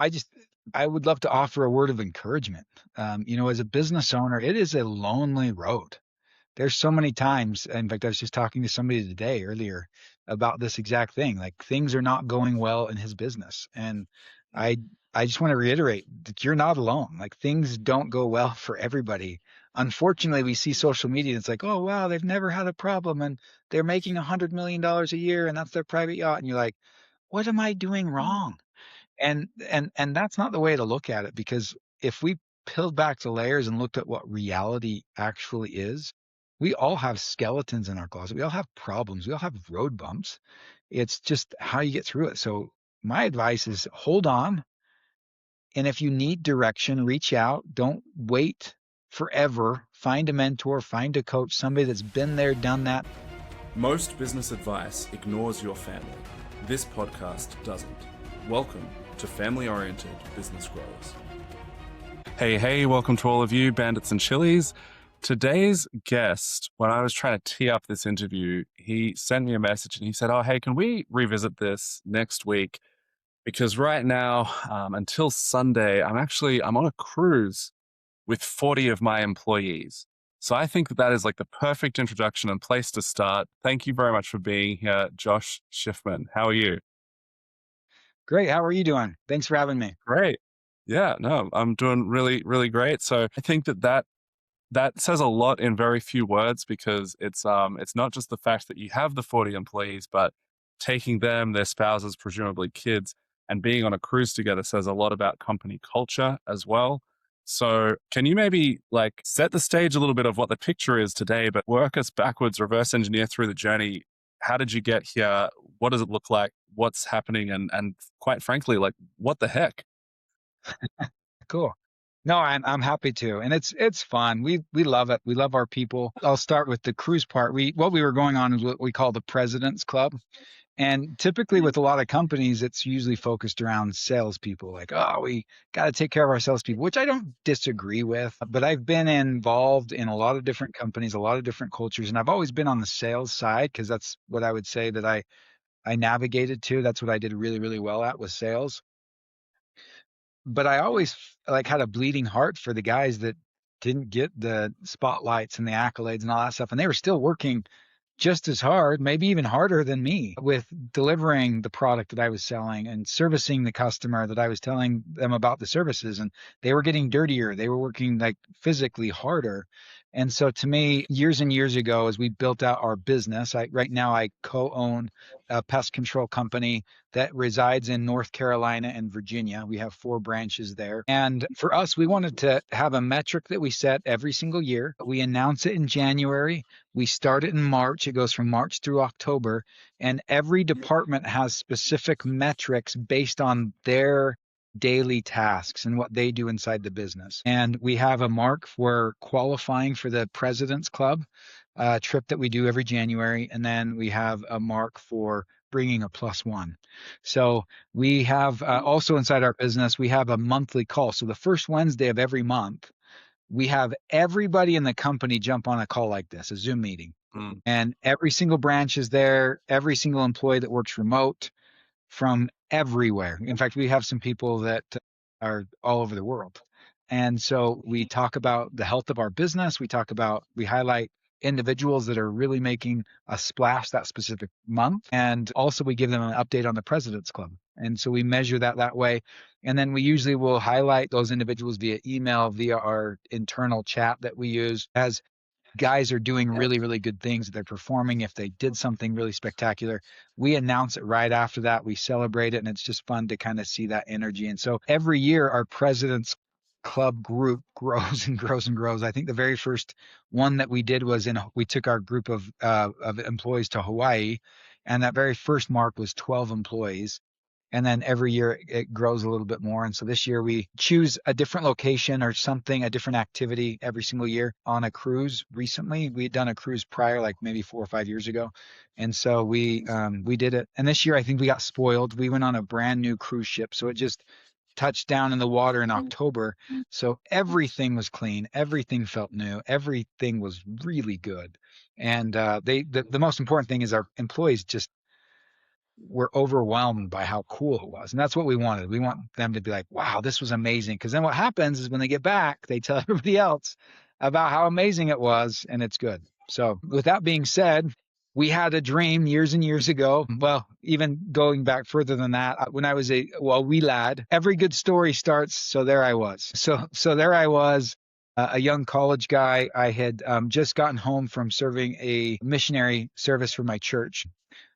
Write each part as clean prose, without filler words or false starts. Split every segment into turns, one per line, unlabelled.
I just I would love to offer a word of encouragement. As a business owner, it is a lonely road. There's so many times, in fact, I was just talking to somebody today earlier about this exact thing. Like things are not going well in his business. And I I just want to reiterate that you're not alone. Like things don't go well for everybody. Unfortunately, we see social media and it's like, oh wow, they've never had a problem and they're making $100 million a year and that's their private yacht. And you're like, what am I doing wrong? And that's not the way to look at it because if we peeled back the layers and looked at what reality actually is, we all have skeletons in our closet. We all have problems. We all have road bumps. It's just how you get through it. So my advice is hold on. And if you need direction, reach out. Don't wait forever. Find a mentor, find a coach, somebody that's been there, done that.
Most business advice ignores your family. This podcast doesn't. Welcome to Family Oriented Business Growers. Hey, welcome to all of you, bandits and chilies. Today's guest, when I was trying to tee up this interview, he sent me a message and he said, oh, hey, can we revisit this next week? Because right now, until Sunday, I'm on a cruise with 40 of my employees. So I think that is like the perfect introduction and place to start. Thank you very much for being here, Josh Schiffman. How are you?
Great. How are you doing? Thanks for having me.
Great. Yeah, no, I'm doing really, really great. So I think that says a lot in very few words because it's not just the fact that you have the 40 employees, but taking them, their spouses, presumably kids, and being on a cruise together says a lot about company culture as well. So can you maybe like set the stage a little bit of what the picture is today, but work us backwards, reverse engineer through the journey? How did you get here? What does it look like? What's happening? And quite frankly, like what the heck?
Cool. No, I'm happy to. And it's fun. We love it. We love our people. I'll start with the cruise part. What we were going on is what we call the President's Club. And typically with a lot of companies, it's usually focused around salespeople, like, oh, we got to take care of our salespeople, which I don't disagree with. But I've been involved in a lot of different companies, a lot of different cultures, and I've always been on the sales side because that's what I would say that I navigated to. That's what I did really, really well at was sales. But I always like had a bleeding heart for the guys that didn't get the spotlights and the accolades and all that stuff, and they were still working just as hard, maybe even harder than me with delivering the product that I was selling and servicing the customer that I was telling them about the services. And they were getting dirtier. They were working like physically harder. And so to me, years and years ago, as we built out our business, right now I co-own a pest control company that resides in North Carolina and Virginia. We have 4 branches there. And for us, we wanted to have a metric that we set every single year. We announce it in January. We start it in March. It goes from March through October. And every department has specific metrics based on their daily tasks and what they do inside the business. And we have a mark for qualifying for the President's Club trip that we do every January. And then we have a mark for bringing a +1. So we have also inside our business, we have a monthly call. So the first Wednesday of every month, we have everybody in the company jump on a call like this, a Zoom meeting.
Mm.
And every single branch is there, every single employee that works remote from everywhere. In fact, we have some people that are all over the world. And so we talk about the health of our business. We highlight individuals that are really making a splash that specific month. And also we give them an update on the President's Club. And so we measure that way. And then we usually will highlight those individuals via email, via our internal chat that we use as guys are doing really, really good things. They're performing. If they did something really spectacular, we announce it right after that. We celebrate it. And it's just fun to kind of see that energy. And so every year, our President's Club group grows and grows and grows. I think the very first one that we did was we took our group of employees to Hawaii. And that very first mark was 12 employees. And then every year it grows a little bit more. And so this year we choose a different location or something, a different activity every single year on a cruise. Recently, we had done a cruise prior, like maybe 4 or 5 years ago. And so we did it. And this year I think we got spoiled. We went on a brand new cruise ship. So it just touched down in the water in October. So everything was clean. Everything felt new. Everything was really good. And the most important thing is our employees just were overwhelmed by how cool it was. And that's what we wanted. We want them to be like, wow, this was amazing. Because then what happens is when they get back, they tell everybody else about how amazing it was, and it's good. So, with that being said, we had a dream years and years ago. Well, even going back further than that, when I was a wee lad, every good story starts. So there I was. So there I was, a young college guy. I had just gotten home from serving a missionary service for my church.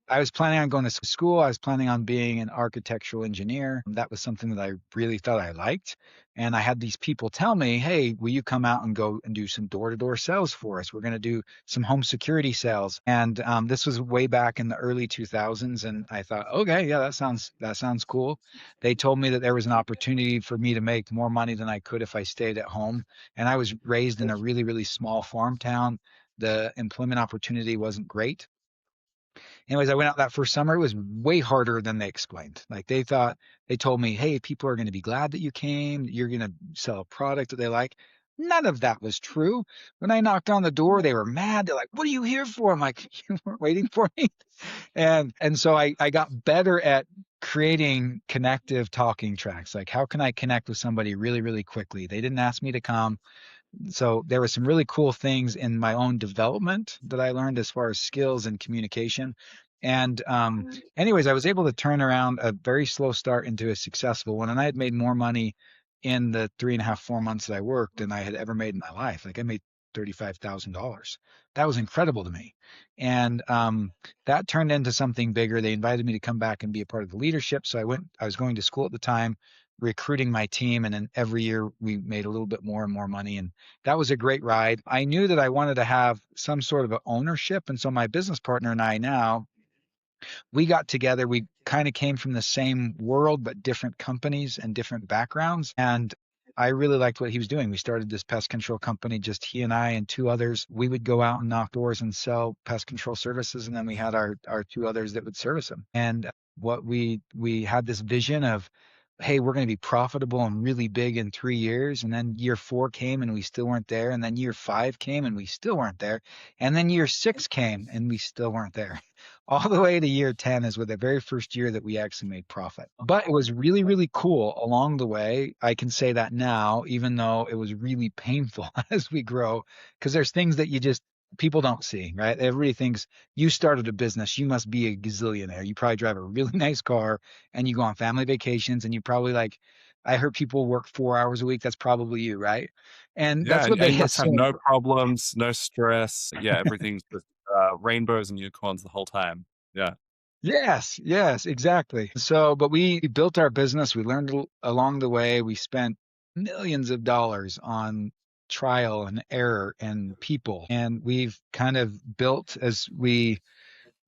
I was planning on going to school. I was planning on being an architectural engineer. That was something that I really thought I liked. And I had these people tell me, hey, will you come out and go and do some door to door sales for us? We're going to do some home security sales. And this was way back in the early 2000s. And I thought, okay, yeah, that sounds cool. They told me that there was an opportunity for me to make more money than I could if I stayed at home. And I was raised in a really, really small farm town. The employment opportunity wasn't great. Anyways, I went out that first summer. It was way harder than they explained. Like they told me, hey, people are going to be glad that you came. You're going to sell a product that they like. None of that was true. When I knocked on the door, they were mad. They're like, what are you here for? I'm like, you weren't waiting for me. And so I got better at creating connective talking tracks. Like, how can I connect with somebody really, really quickly? They didn't ask me to come. So there were some really cool things in my own development that I learned as far as skills and communication. And anyways, I was able to turn around a very slow start into a successful one. And I had made more money in the 3.5, 4 months that I worked than I had ever made in my life. Like I made $35,000. That was incredible to me. And that turned into something bigger. They invited me to come back and be a part of the leadership. So I was going to school at the time, recruiting my team. And then every year we made a little bit more and more money. And that was a great ride. I knew that I wanted to have some sort of a ownership. And so my business partner and I now, we got together. We kind of came from the same world, but different companies and different backgrounds. And I really liked what he was doing. We started this pest control company, just he and I and two others. We would go out and knock doors and sell pest control services. And then we had our two others that would service them. And what we had this vision of, hey, we're going to be profitable and really big in 3 years. And then year four came and we still weren't there. And then year five came and we still weren't there. And then year six came and we still weren't there. All the way to year 10 is with the very first year that we actually made profit. But it was really, really cool along the way. I can say that now, even though it was really painful as we grow, because there's things that you just people don't see, right? Everybody thinks you started a business, you must be a gazillionaire. You probably drive a really nice car and you go on family vacations and you probably like, I heard people work 4 hours a week. That's probably you, right? And
Yeah,
that's what
and
they
you must have
assume.
no problems, no stress. Yeah, everything's just rainbows and unicorns the whole time. Yeah.
Yes, yes, exactly. So, but we built our business. We learned along the way. We spent millions of dollars on trial and error and people. And we've kind of built, as we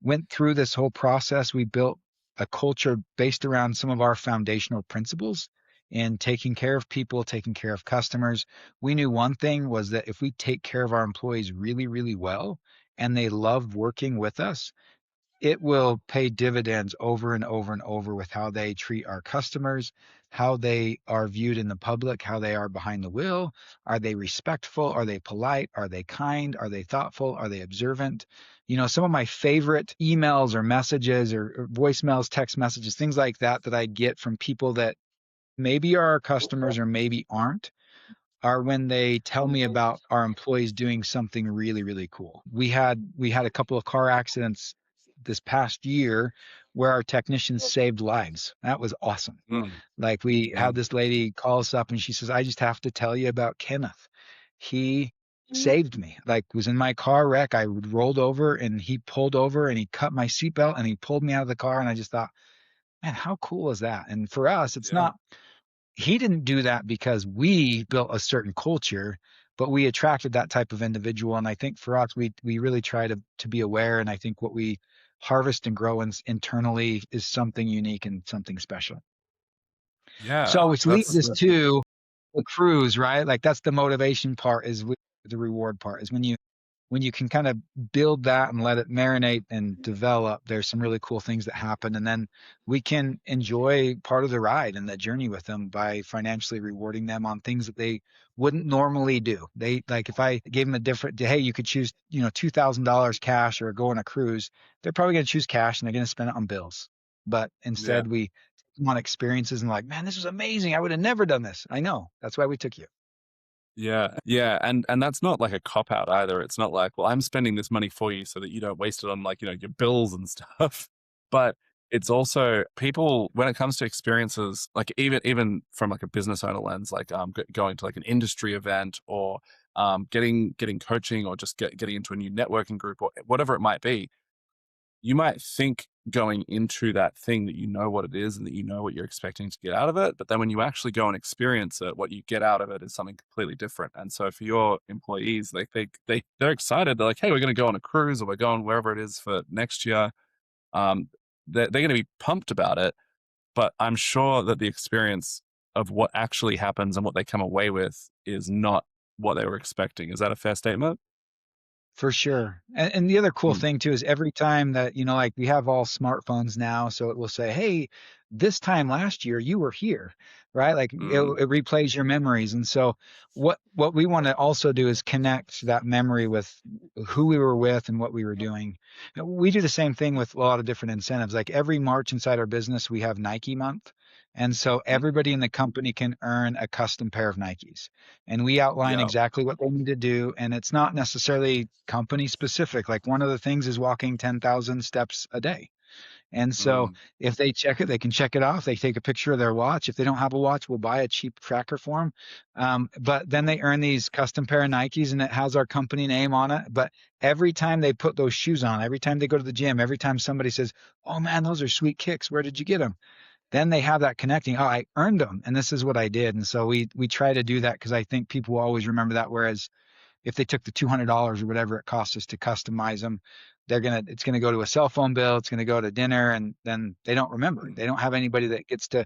went through this whole process, we built a culture based around some of our foundational principles in taking care of people, taking care of customers. We knew one thing was that if we take care of our employees really, really well, and they love working with us, it will pay dividends over and over and over with how they treat our customers, how they are viewed in the public, how they are behind the wheel. Are they respectful? Are they polite? Are they kind? Are they thoughtful? Are they observant? Some of my favorite emails or messages or voicemails, text messages, things like that that I get from people that maybe are our customers or maybe aren't are when they tell me about our employees doing something really, really cool. We had a couple of car accidents this past year where our technicians saved lives. That was awesome.
Mm,
Like we had
mm,
this lady call us up and she says, I just have to tell you about Kenneth. He saved me. Like was in my car wreck. I rolled over and he pulled over and he cut my seatbelt and he pulled me out of the car. And I just thought, man, how cool is that? And for us, it's
yeah.
not he didn't do that because we built a certain culture, but we attracted that type of individual. And I think for us, we really try to be aware. And I think what we harvest and grow internally is something unique and something special.
Yeah.
So which leads us to the cruise, right? Like that's the motivation part is the reward part is when you can kind of build that and let it marinate and develop, there's some really cool things that happen. And then we can enjoy part of the ride and the journey with them by financially rewarding them on things that they wouldn't normally do. They like if I gave them a different, hey, you could choose, $2,000 cash or go on a cruise, they're probably going to choose cash and they're going to spend it on bills. but
Yeah.
instead we take them on experiences and like, man, this was amazing. I would have never done this. I know. That's why we took you.
Yeah. Yeah. And that's not like a cop out either. It's not like, well, I'm spending this money for you so that you don't waste it on like, your bills and stuff. But it's also people when it comes to experiences, like even from like a business owner lens, like going to like an industry event or getting coaching or just getting into a new networking group or whatever it might be, you might think going into that thing that you know what it is and that you know what you're expecting to get out of it. But then when you actually go and experience it, what you get out of it is something completely different. And so for your employees, like they're excited. They're like, hey, we're going to go on a cruise or we're going wherever it is for next year. Um, they're going to be pumped about it. But I'm sure that the experience of what actually happens and what they come away with is not what they were expecting. Is that a fair statement?
For sure. And the other cool
Mm,
thing too is every time that, like we have all smartphones now, so it will say, hey, this time last year you were here, right? Like
mm,
it replays your memories. And so what we want to also do is connect that memory with who we were with and what we were doing. We do the same thing with a lot of different incentives. Like every March inside our business, we have Nike month. And so
mm.
everybody in the company can earn a custom pair of Nikes, and we outline
Yeah.
exactly what they need to do. And it's not necessarily company specific. Like one of the things is walking 10,000 steps a day. And so
Mm,
if they check it, they can check it off. They take a picture of their watch. If they don't have a watch, we'll buy a cheap tracker for them. But then they earn these custom pair of Nikes and it has our company name on it. But every time they put those shoes on, every time they go to the gym, every time somebody says, oh man, those are sweet kicks. Where did you get them? Then they have that connecting. Oh, I earned them, and this is what I did. And so we try to do that because I think people will always remember that. Whereas if they took the $200 or whatever it costs us to customize them, it's gonna go to a cell phone bill, it's gonna go to dinner, and then they don't remember.
mm.
They don't have anybody that gets to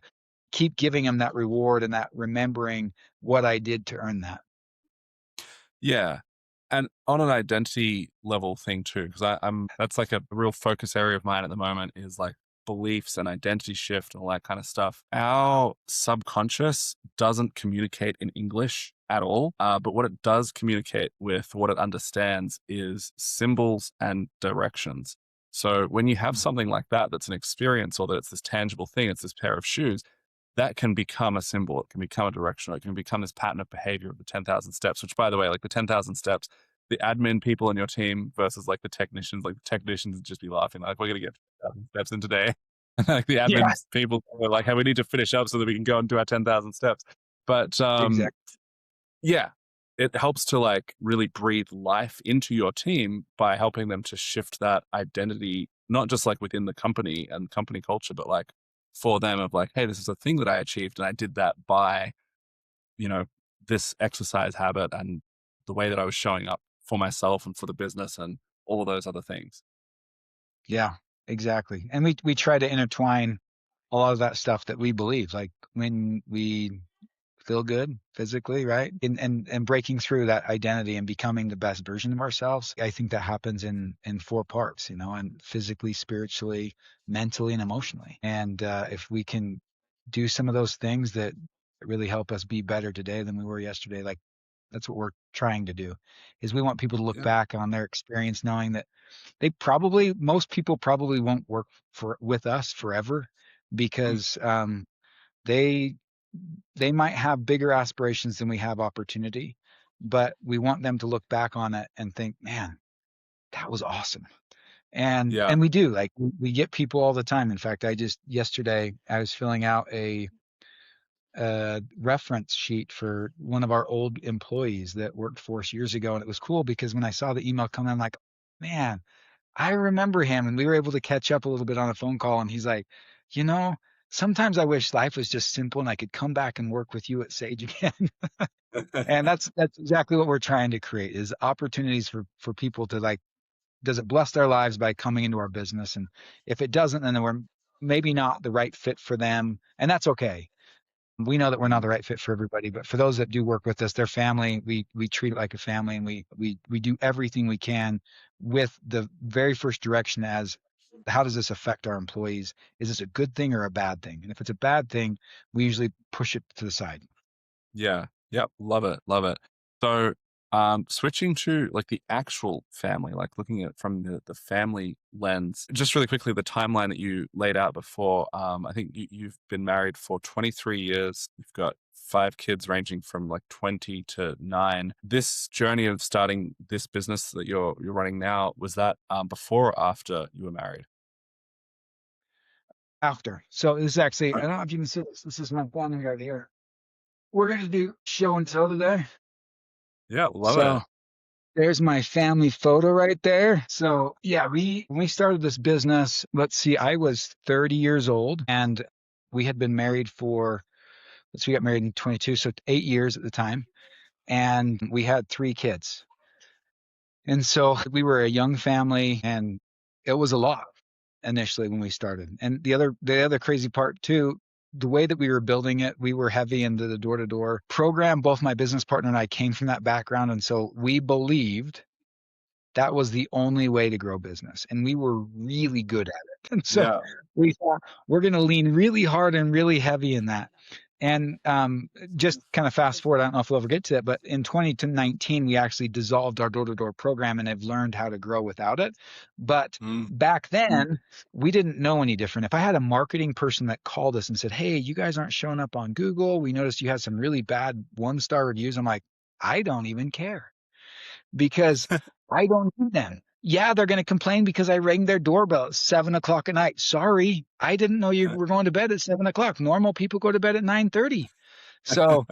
keep giving them that reward and that remembering what I did to earn that.
Yeah. And on an identity level thing too, because I'm that's like a real focus area of mine at the moment is like beliefs and identity shift and all that kind of stuff. Our subconscious doesn't communicate in English at all, but what it does communicate with, what it understands is symbols and directions. So when you have something like that, that's an experience or that it's this tangible thing, it's this pair of shoes, that can become a symbol. It can become a direction. Or it can become this pattern of behavior of the 10,000 steps, which by the way, like the 10,000 steps, the admin people in your team versus like the technicians would just be laughing. Like, we're going to get 10,000 steps in today. And like the
Yeah,
admin people are like, hey, we need to finish up so that we can go and do our 10,000 steps. But
exactly.
yeah, it helps to like really breathe life into your team by helping them to shift that identity, not just like within the company and company culture, but like for them of like, hey, this is a thing that I achieved and I did that by, you know, this exercise habit and the way that I was showing up for myself and for the business and all of those other things.
Yeah, exactly. And we try to intertwine a lot of that stuff that we believe. Like when we feel good physically, right? And breaking through that identity and becoming the best version of ourselves. I think that happens in four parts, and physically, spiritually, mentally, and emotionally. And if we can do some of those things that really help us be better today than we were yesterday, like that's what we're trying to do, is we want people to look
Yeah.
back on their experience knowing that most people probably won't work with us forever
Mm.
because they they might have bigger aspirations than we have opportunity, but we want them to look back on it and think, man, that was awesome. And
Yeah.
and we do, like we get people all the time. In fact, yesterday I was filling out a reference sheet for one of our old employees that worked for us years ago, and it was cool because when I saw the email come in, I'm like, man, I remember him, and we were able to catch up a little bit on a phone call, and he's like, you know, sometimes I wish life was just simple and I could come back and work with you at Sage again. And that's exactly what we're trying to create, is opportunities for people to like, does it bless their lives by coming into our business? And if it doesn't, then we're maybe not the right fit for them. And that's okay. We know that we're not
Mm.
the right fit for everybody, but for those that do work with us, their family, we treat it like a family, and we do everything we can with the very first direction as, how does this affect our employees? Is this a good thing or a bad thing? And if it's a bad thing, we usually push it to the side.
Yeah. Yep. Love it. Love it. So Switching to like the actual family, like looking at it from the family lens, just really quickly, the timeline that you laid out before, I think you've been married for 23 years. You've got five kids ranging from like 20 to 9. This journey of starting this business that you're running now, was that before or after you were married?
After. So this is actually, I
Uh,
don't know if you can see this. This is my family right here. We're going to do show and tell today.
Yeah, love
So
it.
there's my family photo right there. So yeah, when we started this business, let's see, I was 30 years old and we had been married for, let's see, we got married in 22, so 8 years at the time. And we had three kids. And so we were a young family and it was a lot initially when we started. And the other crazy part too, the way that we were building it, we were heavy into the door to door program. Both my business partner and I came from that background. And so we believed that was the only way to grow business. And we were really good at it. And so
Yeah.
we thought we're going to lean really hard and really heavy in that. And just kind of fast forward, I don't know if we'll ever get to it, but in 2019, we actually dissolved our door to door program and have learned how to grow without it. But
Mm,
back then, we didn't know any different. If I had a marketing person that called us and said, "Hey, you guys aren't showing up on Google. We noticed you had some really bad one-star reviews." I'm like, I don't even care because I don't need them. Yeah, they're going to complain because I rang their doorbell at 7 o'clock at night. Sorry, I didn't know you were going to bed at 7 o'clock. Normal people go to bed at 9:30. So,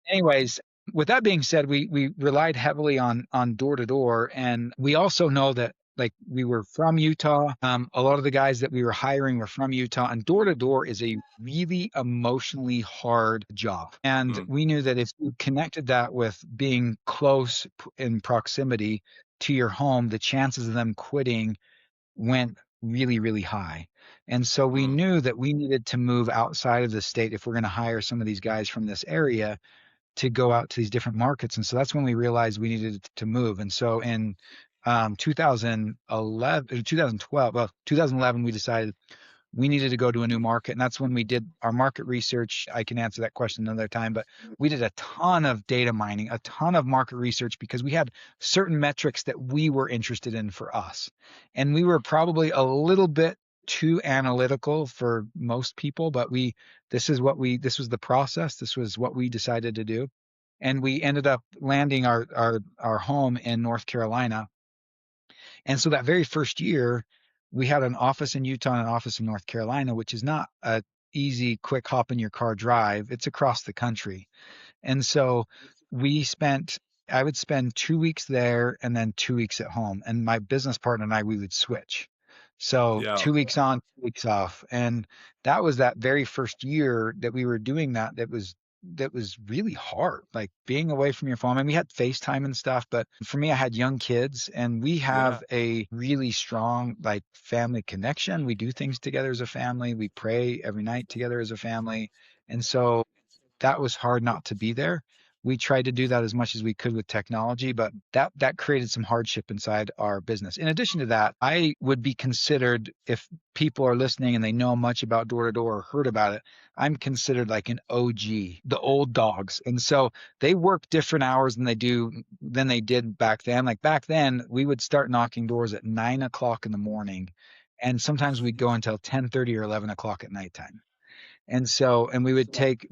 anyways, with that being said, we relied heavily on door to door, and we also know that like we were from Utah. A lot of the guys that we were hiring were from Utah, and door to door is a really emotionally hard job. And
mm,
we knew that if you connected that with being close in proximity to your home, the chances of them quitting went really, really high. And so we
mm,
knew that we needed to move outside of the state if we're going to hire some of these guys from this area to go out to these different markets. And so that's when we realized we needed to move. And so in 2011, 2012, well, 2011, we decided we needed to go to a new market. And that's when we did our market research. I can answer that question another time, but we did a ton of data mining, a ton of market research because we had certain metrics that we were interested in for us. And we were probably a little bit too analytical for most people, but this was the process. This was what we decided to do. And we ended up landing our home in North Carolina, and so that very first year, we had an office in Utah and an office in North Carolina, which is not a easy, quick hop in your car drive. It's across the country. And so we spent, I would spend 2 weeks there and then 2 weeks at home. And my business partner and I, we would switch. So
yeah.
2 weeks on, 2 weeks off. And that was that very first year that we were doing that. That was really hard, like being away from your phone. And we had FaceTime and stuff, but for me, I had young kids and we
Yeah.
have a really strong like family connection. We do things together as a family. We pray every night together as a family. And so that was hard not to be there. We tried to do that as much as we could with technology, but that created some hardship inside our business. In addition to that, I would be considered, if people are listening and they know much about door to door or heard about it, I'm considered like an OG, the old dogs. And so they work different hours than they did back then. Like back then, we would start knocking doors at 9 o'clock in the morning, and sometimes we'd go until 10:30 or 11 o'clock at nighttime. And so, and we would take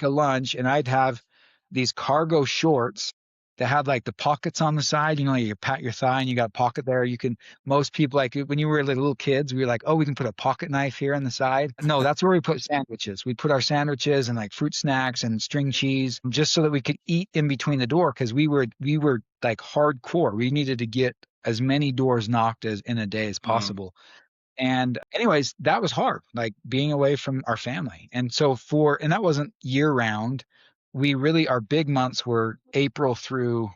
a lunch, and I'd have these cargo shorts that had like the pockets on the side. You know, you pat your thigh and you got a pocket there. You can, most people, like when you were like little kids, we were like, oh, we can put a pocket knife here on the side. No, that's where we put sandwiches. We put our sandwiches and like fruit snacks and string cheese just so that we could eat in between the door, because we were like hardcore. We needed to get as many doors knocked as in a day as
Mm,
possible. And anyways, that was hard, like being away from our family. And so and that wasn't year round. Our big months were April through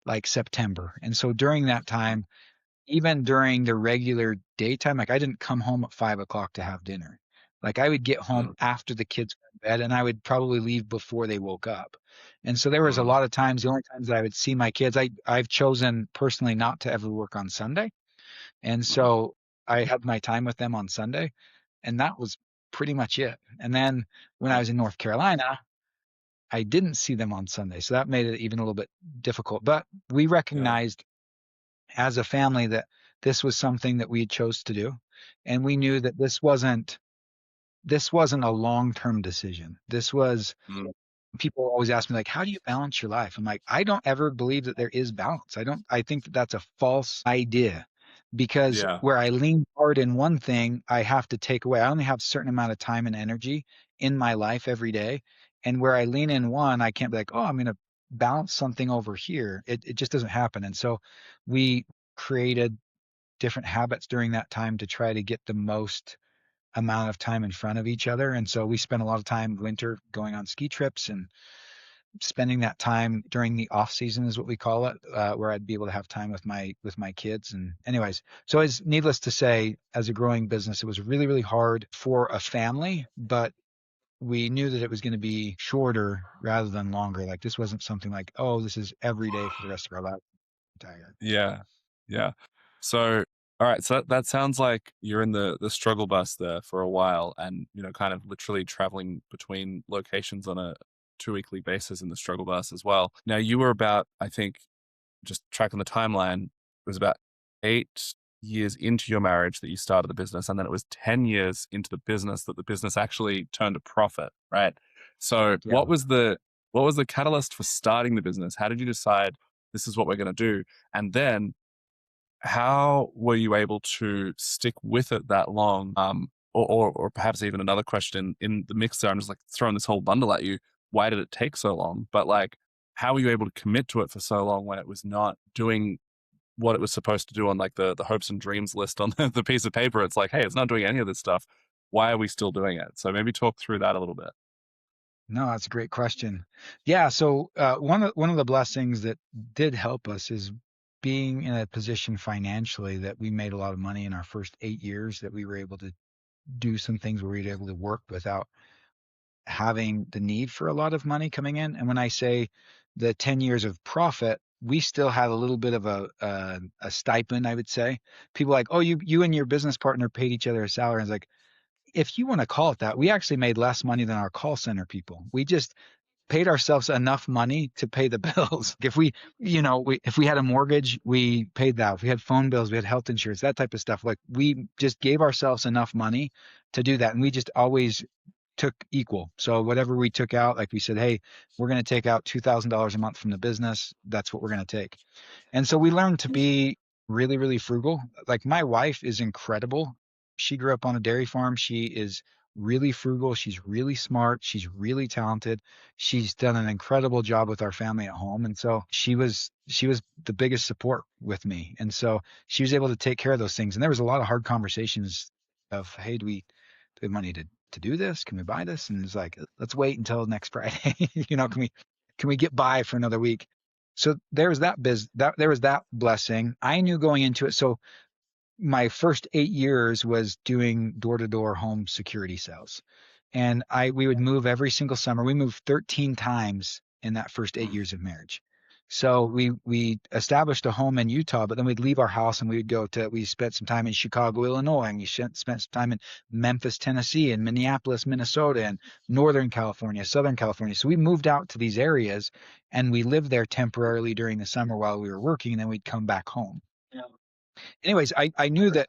like September. And so during that time, even during the regular daytime, like I didn't come home at 5 o'clock to have dinner. Like I would get home
mm,
after the kids went to bed, and I would probably leave before they woke up. And so there was a
mm,
lot of times, the only times that I would see my kids, I've chosen personally not to ever work on Sunday. And
mm,
so I had my time with them on Sunday, and that was pretty much it. And then when I was in North Carolina, I didn't see them on Sunday. So that made it even a little bit difficult. But we
Yeah.
recognized as a family that this was something that we chose to do. And we knew that this wasn't a long-term decision. This was
Mm.
people always ask me like, how do you balance your life? I'm like, I don't ever believe that there is balance. I think that that's a false idea because
Yeah.
where I lean hard in one thing, I have to take away. I only have a certain amount of time and energy in my life every day. And where I lean in one, I can't be like, oh, I'm going to balance something over here. It just doesn't happen. And so we created different habits during that time to try to get the most amount of time in front of each other. And so we spent a lot of time winter going on ski trips and spending that time during the off season is what we call it, where I'd be able to have time with my kids. And anyways, so it's needless to say, as a growing business, it was really, really hard for a family, but we knew that it was going to be shorter rather than longer. Like this wasn't something like, oh, this is every day for the rest of our life. Tired.
Yeah. Yeah. So, all right. So that sounds like you're in the struggle bus there for a while, and kind of literally traveling between locations on a 2 weekly basis in the struggle bus as well. Now, you were about, I think, just tracking the timeline, it was about 8 years into your marriage that you started the business, and then it was 10 years into the business that the business actually turned a profit, right? So,
Yeah.
what was the catalyst for starting the business? How did you decide this is what we're going to do? And then how were you able to stick with it that long? Or perhaps even another question in the mix there, I'm just like throwing this whole bundle at you. Why did it take so long? But like, how were you able to commit to it for so long when it was not doing what it was supposed to do on like the hopes and dreams list on the piece of paper? It's like, hey, it's not doing any of this stuff. Why are we still doing it? So maybe talk through that a little bit.
No, that's a great question. Yeah, so one of the blessings that did help us is being in a position financially that we made a lot of money in our first 8 years, that we were able to do some things where we were able to work without having the need for a lot of money coming in. And when I say the 10 years of profit, we still had a little bit of a stipend, I would say. People like, oh, you and your business partner paid each other a salary. And it's like, if you want to call it that, we actually made less money than our call center people. We just paid ourselves enough money to pay the bills. If we had a mortgage, we paid that. If we had phone bills, we had health insurance, that type of stuff. Like we just gave ourselves enough money to do that. And we just always took equal. So whatever we took out, like we said, hey, we're going to take out $2,000 a month from the business. That's what we're going to take. And so we learned to be really, really frugal. Like my wife is incredible. She grew up on a dairy farm. She is really frugal. She's really smart. She's really talented. She's done an incredible job with our family at home. And so she was the biggest support with me. And so she was able to take care of those things. And there was a lot of hard conversations of, hey, do we have money to do this? Can we buy this? And it's like, let's wait until next Friday. Can we get by for another week? So there was there was that blessing. I knew going into it. So my first 8 years was doing door to door home security sales. And we would move every single summer. We moved 13 times in that first eight
Mm.
years of marriage. So we established a home in Utah, but then we'd leave our house and we spent some time in Chicago, Illinois, and we spent some time in Memphis, Tennessee, and Minneapolis, Minnesota, and Northern California, Southern California. So we moved out to these areas and we lived there temporarily during the summer while we were working, and then we'd come back home. Anyways, I knew that,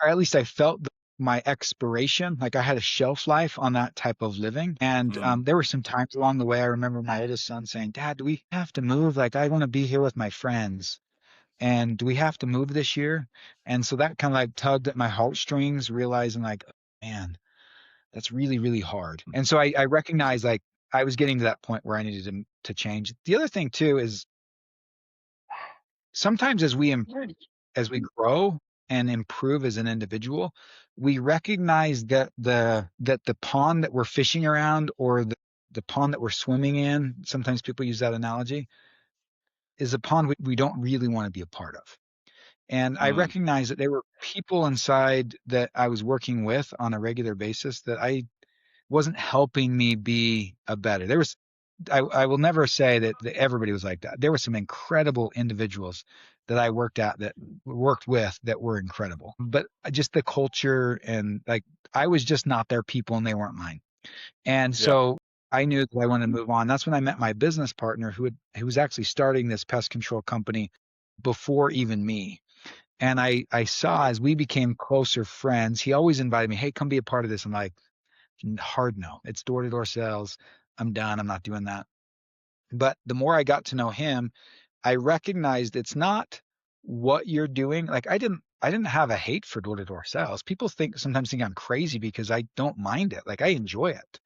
or at least I felt my expiration, like I had a shelf life on that type of living. And
Mm.
there were some times along the way, I remember my oldest son saying, Dad, do we have to move? Like, I want to be here with my friends. And do we have to move this year? And so that kind of like tugged at my heartstrings, realizing like, man, that's really, really hard. And so I recognized like I was getting to that point where I needed to change. The other thing too is sometimes as we grow and improve as an individual, we recognize that the pond that we're fishing around, or the pond that we're swimming in, sometimes people use that analogy, is a pond we don't really want to be a part of. And I
Mm.
recognize that there were people inside that I was working with on a regular basis that I wasn't helping me be a better. I will never say that everybody was like that. There were some incredible individuals that I worked with that were incredible, but just the culture and like I was just not their people and they weren't mine. And
Yeah.
so I knew that I wanted to move on. That's when I met my business partner who was actually starting this pest control company before even me. And I saw as we became closer friends, he always invited me, hey, come be a part of this. I'm like, hard no. It's door to door sales. I'm done. I'm not doing that. But the more I got to know him, I recognized it's not what you're doing. Like I didn't have a hate for door to door sales. People sometimes think I'm crazy because I don't mind it. Like I enjoy it.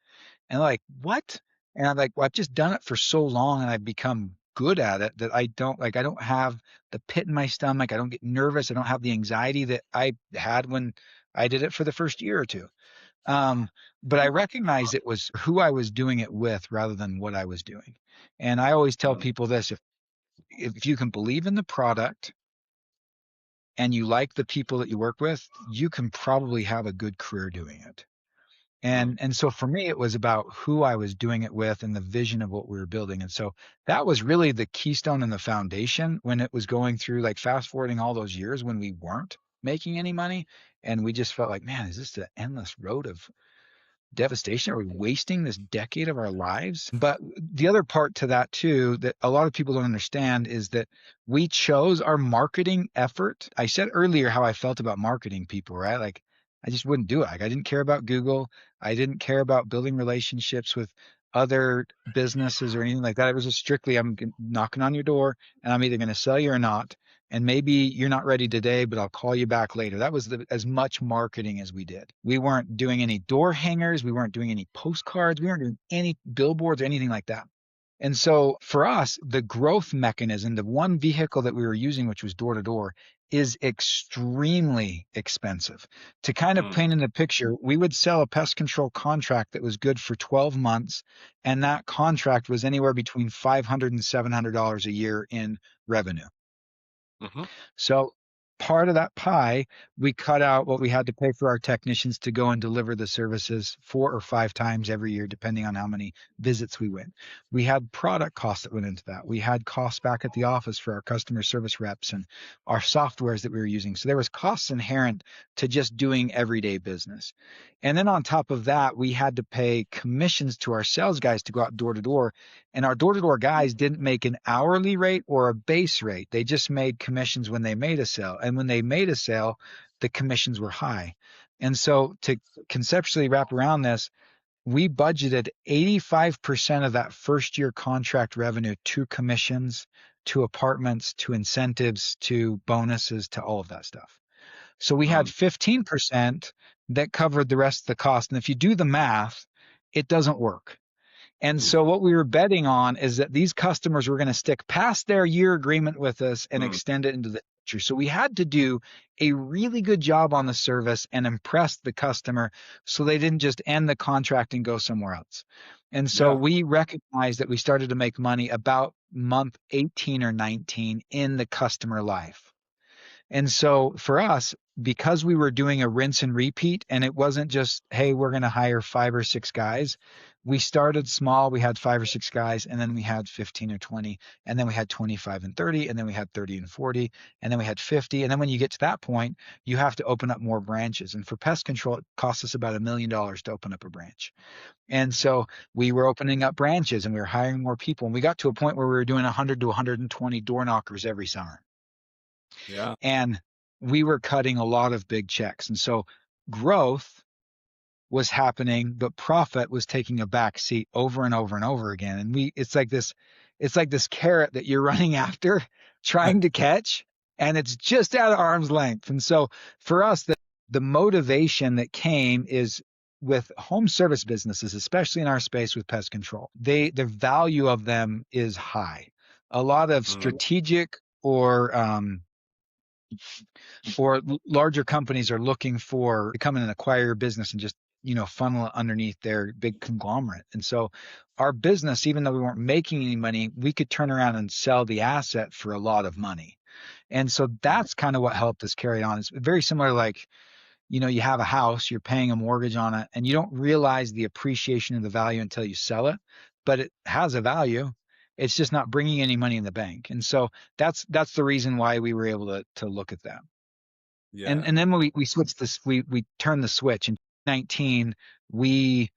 And like, what? And I'm like, well, I've just done it for so long and I've become good at it that I don't have the pit in my stomach. I don't get nervous. I don't have the anxiety that I had when I did it for the first year or two. Um, but I recognized it was who I was doing it with rather than what I was doing. And I always tell
Mm,
people this, if you can believe in the product and you like the people that you work with, you can probably have a good career doing it.
mm,
And so for me, it was about who I was doing it with and the vision of what we were building. And so that was really the keystone and the foundation when it was going through, like fast forwarding all those years when we weren't making any money. And we just felt like, man, is this the endless road of devastation? Are we wasting this decade of our lives? But the other part to that too, that a lot of people don't understand is that we chose our marketing effort. I said earlier how I felt about marketing people, right? Like I just wouldn't do it. Like I didn't care about Google. I didn't care about building relationships with other businesses or anything like that. It was just strictly knocking on your door and I'm either going to sell you or not. And maybe you're not ready today, but I'll call you back later. That was as much marketing as we did. We weren't doing any door hangers. We weren't doing any postcards. We weren't doing any billboards or anything like that. And so for us, the growth mechanism, the one vehicle that we were using, which was door to door, is extremely expensive. To kind of
mm.
paint in the picture, we would sell a pest control contract that was good for 12 months, and that contract was anywhere between $500 and $700 a year in revenue.
Mm-hmm.
So part of that pie, we cut out what we had to pay for our technicians to go and deliver the services 4 or 5 times every year, depending on how many visits we went. We had product costs that went into that. We had costs back at the office for our customer service reps and our softwares that we were using. So there was costs inherent to just doing everyday business. And then on top of that, we had to pay commissions to our sales guys to go out door to door. And our door to door guys didn't make an hourly rate or a base rate. They just made commissions when they made a sale. And when they made a sale, the commissions were high. And so to conceptually wrap around this, we budgeted 85% of that first year contract revenue to commissions, to apartments, to incentives, to bonuses, to all of that stuff. So we had
Mm,
15% that covered the rest of the cost. And if you do the math, it doesn't work. And so what we were betting on is that these customers were going to stick past their year agreement with us and
mm.
extend it into the future. So we had to do a really good job on the service and impress the customer so they didn't just end the contract and go somewhere else. And so
Yeah.
we recognized that we started to make money about month 18 or 19 in the customer life. And so for us, because we were doing a rinse and repeat, and it wasn't just, hey, we're going to hire 5 or 6 guys. We started small. We had 5 or 6 guys, and then we had 15 or 20, and then we had 25 and 30, and then we had 30 and 40, and then we had 50. And then when you get to that point, you have to open up more branches. And for pest control, it costs us about $1 million to open up a branch. And so we were opening up branches and we were hiring more people. And we got to a point where we were doing 100 to 120 door knockers every summer,
Yeah.
and we were cutting a lot of big checks. And so growth was happening, but profit was taking a back seat over and over and over again. And it's like this carrot that you're running after, trying to catch, and it's just out of arm's length. And so for us, the motivation that came is with home service businesses, especially in our space with pest control, the value of them is high. A lot of
Mm,
strategic or larger companies are looking for to come in and acquire your business and just funnel it underneath their big conglomerate. And so our business, even though we weren't making any money, we could turn around and sell the asset for a lot of money. And so
mm.
that's kind of what helped us carry on. It's very similar, like you have a house, you're paying a mortgage on it, and you don't realize the appreciation of the value until you sell it, but it has a value. It's just not bringing any money in the bank. And so that's the reason why we were able to look at that. And
Yeah.
and then when we switched this, we turned the switch in 19. We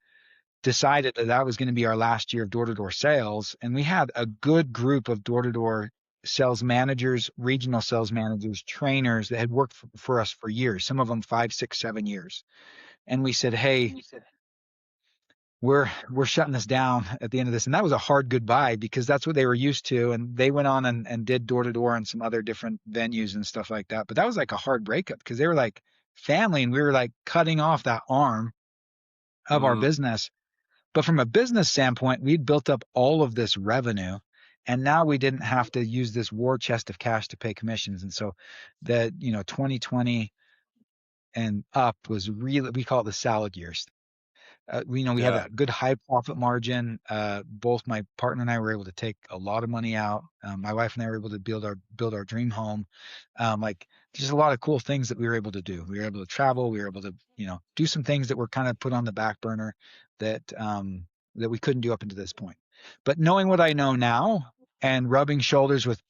decided that that was going to be our last year of door-to-door sales. And we had a good group of door-to-door sales managers, regional sales managers, trainers that had worked for us for years, some of them 5, 6, 7 years. And we said, hey, we're shutting this down at the end of this. And that was a hard goodbye because that's what they were used to. And they went on and did door to door and some other different venues and stuff like that. But that was like a hard breakup because they were like family and we were like cutting off that arm of our
Mm,
business. But from a business standpoint, we'd built up all of this revenue and now we didn't have to use this war chest of cash to pay commissions. And so the, 2020 and up was really, we call it the salad years. We had
yeah.
that good high profit margin. Both my partner and I were able to take a lot of money out. My wife and I were able to build our dream home. Like just a lot of cool things that we were able to do. We were able to travel. We were able to, do some things that were kind of put on the back burner that we couldn't do up until this point. But knowing what I know now and rubbing shoulders with,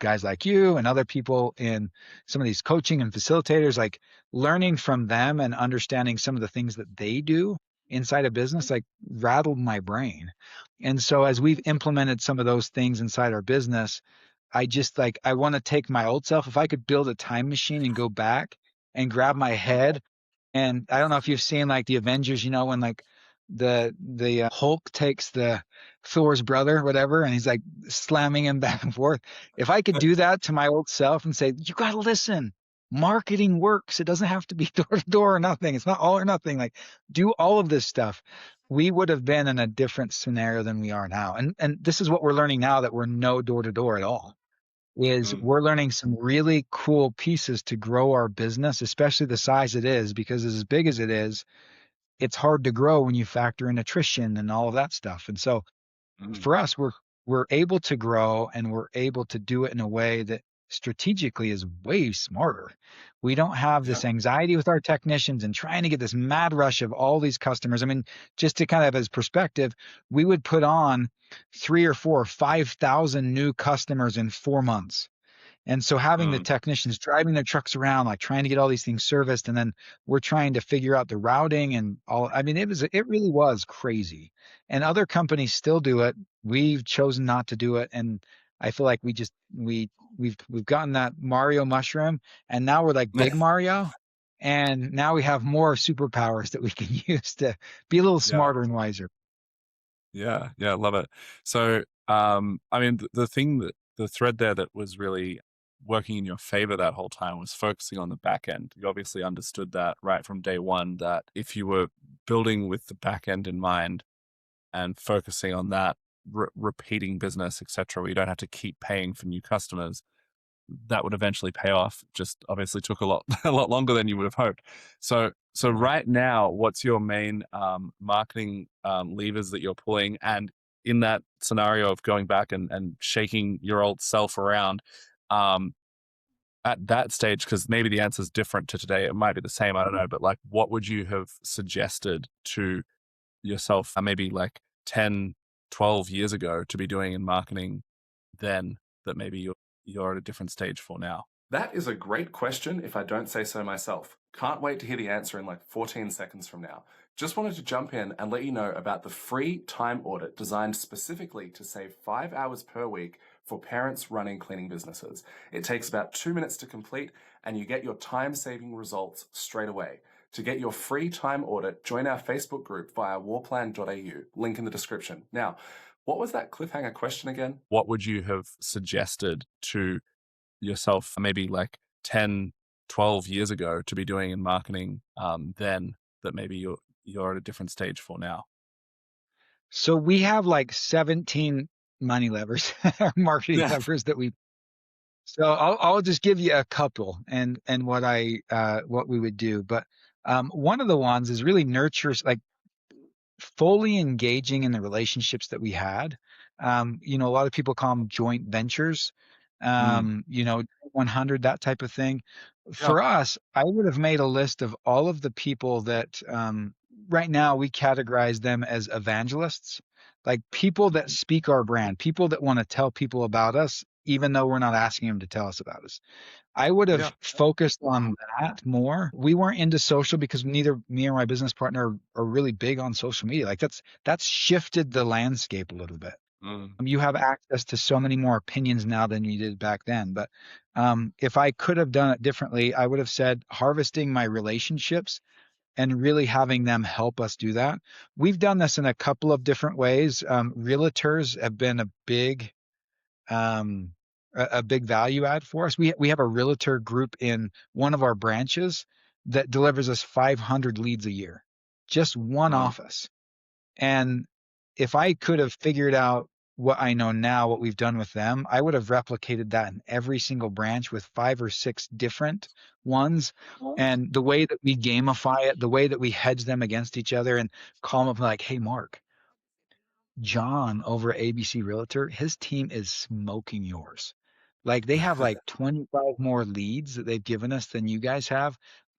guys like you and other people in some of these coaching and facilitators, like learning from them and understanding some of the things that they do inside a business like rattled my brain. And so as we've implemented some of those things inside our business, I just like I want to take my old self. If I could build a time machine and go back and grab my head, and I don't know if you've seen like the Avengers, when like the Hulk takes the Thor's brother, whatever, and he's like slamming him back and forth. If I could do that to my old self and say, you got to listen, marketing works. It doesn't have to be door to door or nothing. It's not all or nothing. Like do all of this stuff. We would have been in a different scenario than we are now. And this is what we're learning now that we're no door to door at all is
Mm,
we're learning some really cool pieces to grow our business, especially the size it is, because as big as it is, it's hard to grow when you factor in attrition and all of that stuff. And so
mm,
for us, we're able to grow and we're able to do it in a way that strategically is way smarter. We don't have
yeah.
this anxiety with our technicians and trying to get this mad rush of all these customers. I mean, just to kind of as perspective, we would put on 3 or 4 or 5,000 new customers in 4 months. And so having the
Mm,
technicians driving their trucks around, like trying to get all these things serviced, and then we're trying to figure out the routing and all. I mean, it really was crazy. And other companies still do it. We've chosen not to do it. And I feel like we've gotten that Mario mushroom, and now we're like big Mario. And now we have more superpowers that we can use to be a little
yeah.
smarter and wiser.
Yeah. Yeah. Love it. So, I mean, the thing that the thread there that was really working in your favor that whole time was focusing on the back end. You obviously understood that right from day one, that if you were building with the back end in mind and focusing on that, repeating business, etc., where you don't have to keep paying for new customers, that would eventually pay off. Just obviously took a lot a lot longer than you would have hoped. So right now, what's your main marketing levers that you're pulling? And in that scenario of going back and shaking your old self around, um, at that stage, because maybe the answer is different to today, it might be the same, I don't know, but like what would you have suggested to yourself maybe like 10, 12 years ago to be doing in marketing then that maybe you're at a different stage for now? That is a great question, if I don't say so myself. Can't wait to hear the answer in like 14 seconds from now. Just wanted to jump in and let you know about the free time audit designed specifically to save 5 hours per week for parents running cleaning businesses. It takes about 2 minutes to complete, and you get your time-saving results straight away. To get your free time audit, join our Facebook group via warplan.au, link in the description. Now, what was that cliffhanger question again? What would you have suggested to yourself maybe like 10, 12 years ago to be doing in marketing then that maybe you're at a different stage for now?
So we have like 17 money levers, marketing
Yeah.
levers that we. So I'll just give you a couple and what we would do. But one of the ones is really nurtures like fully engaging in the relationships that we had. A lot of people call them joint ventures.
Mm.
100, that type of thing.
Yeah.
For us, I would have made a list of all of the people that right now we categorize them as evangelists, like people that speak our brand, people that want to tell people about us even though we're not asking them to tell us about us. I would
Yeah.
have focused on that more. We weren't into social because neither me or my business partner are really big on social media. Like that's shifted the landscape a little bit.
Mm.
You have access to so many more opinions now than you did back then. But if I could have done it differently, I would have said harvesting my relationships and really having them help us do that. We've done this in a couple of different ways. Realtors have been um, a big value add for us. We have a realtor group in one of our branches that delivers us 500 leads a year, just one
Mm.
office. And if I could have figured out what I know now, what we've done with them, I would have replicated that in every single branch with 5 or 6 different ones. And the way that we gamify it, the way that we hedge them against each other and call them up like, hey, Mark, John over at ABC Realtor, his team is smoking yours. Like they have like 25 more leads that they've given us than you guys have.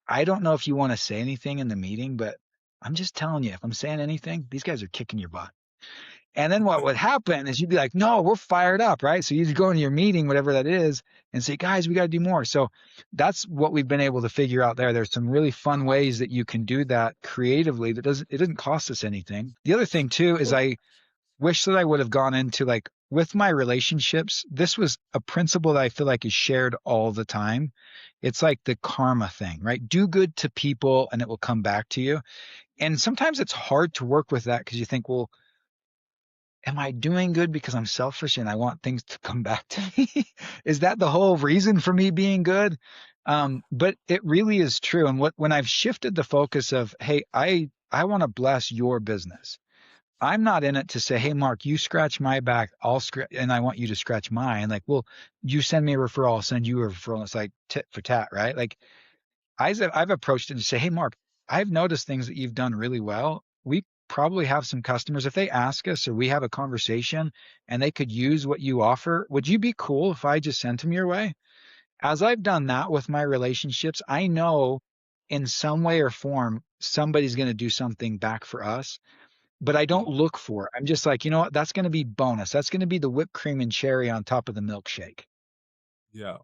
I don't know if you want to say anything in the meeting, but I'm just telling you, if I'm saying anything, these guys are kicking your butt. And then what would happen is you'd be like, no, we're fired up, right? So you'd go into your meeting, whatever that is, and say, guys, we got to do more. So that's what we've been able to figure out there. There's some really fun ways that you can do that creatively it doesn't cost us anything. The other thing too is I wish that I would have gone into like with my relationships. This was a principle that I feel like is shared all the time. It's like the karma thing, right? Do good to people and it will come back to you. And sometimes it's hard to work with that because you think, well, am I doing good because I'm selfish and I want things to come back to me? Is that the whole reason for me being good? But it really is true. And when I've shifted the focus of, hey, I want to bless your business. I'm not in it to say, hey, Mark, you scratch my back, I'll scratch, and I want you to scratch mine. Like, well, you send me a referral, I'll send you a referral. It's like tit for tat, right? Like, I've approached it to say, hey, Mark, I've noticed things that you've done really well. We probably have some customers. If they ask us or we have a conversation and they could use what you offer, would you be cool if I just sent them your way? As I've done that with my relationships, I know in some way or form, somebody's going to do something back for us, but I don't
Mm.
look for it. I'm just like, you know what? That's going to be bonus. That's going to be the whipped cream and cherry on top of the milkshake.
Yeah.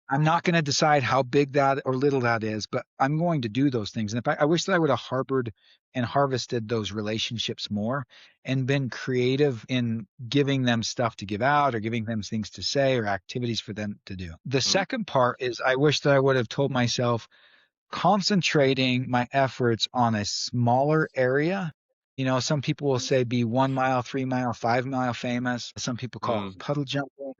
I'm not going to decide how big that or little that is, but I'm going to do those things. And if I wish that I would have harbored and harvested those relationships more and been creative in giving them stuff to give out or giving them things to say or activities for them to do. The
Mm.
second part is I wish that I would have told myself, concentrating my efforts on a smaller area. You know, some people will say be 1 mile, 3 mile, 5 mile famous. Some people call it
Mm.
puddle jumping.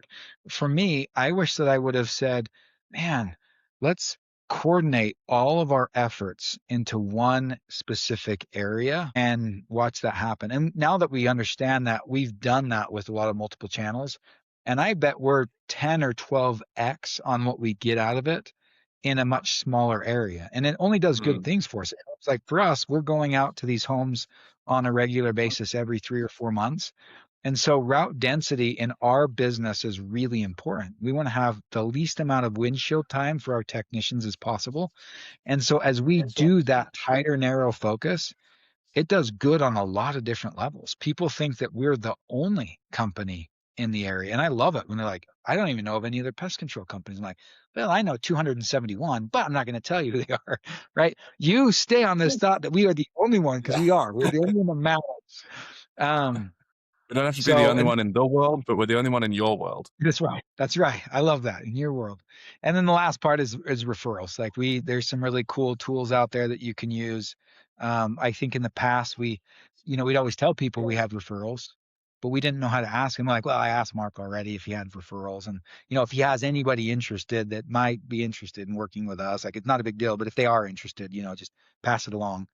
For me, I wish that I would have said, man, let's coordinate all of our efforts into one specific area and watch that happen. And now that we understand that, we've done that with a lot of multiple channels. And I bet we're 10 or 12x on what we get out of it in a much smaller area. And it only does good
Mm.
things for us. It's like for us, we're going out to these homes on a regular basis every 3 or 4 months. And so route density in our business is really important. We want to have the least amount of windshield time for our technicians as possible. And so as we do that tighter, narrow focus, it does good on a lot of different levels. People think that we're the only company in the area. And I love it when they're like, I don't even know of any other pest control companies. I'm like, well, I know 271, but I'm not going to tell you who they are, right? You stay on this thought that we are the only one because we are. We're the only one that matters. Um,
We don't have to be the
so,
only
and
one in the world, but we're the only one in your world.
that's right. That's right. I love that in your world. And then the last part is referrals. Like there's some really cool tools out there that you can use. I think in the past we'd always tell people we have referrals, but we didn't know how to ask him. Like, well, I asked Mark already if he had referrals, and if he has anybody interested that might be interested in working with us, like it's not a big deal. But if they are interested, just pass it along.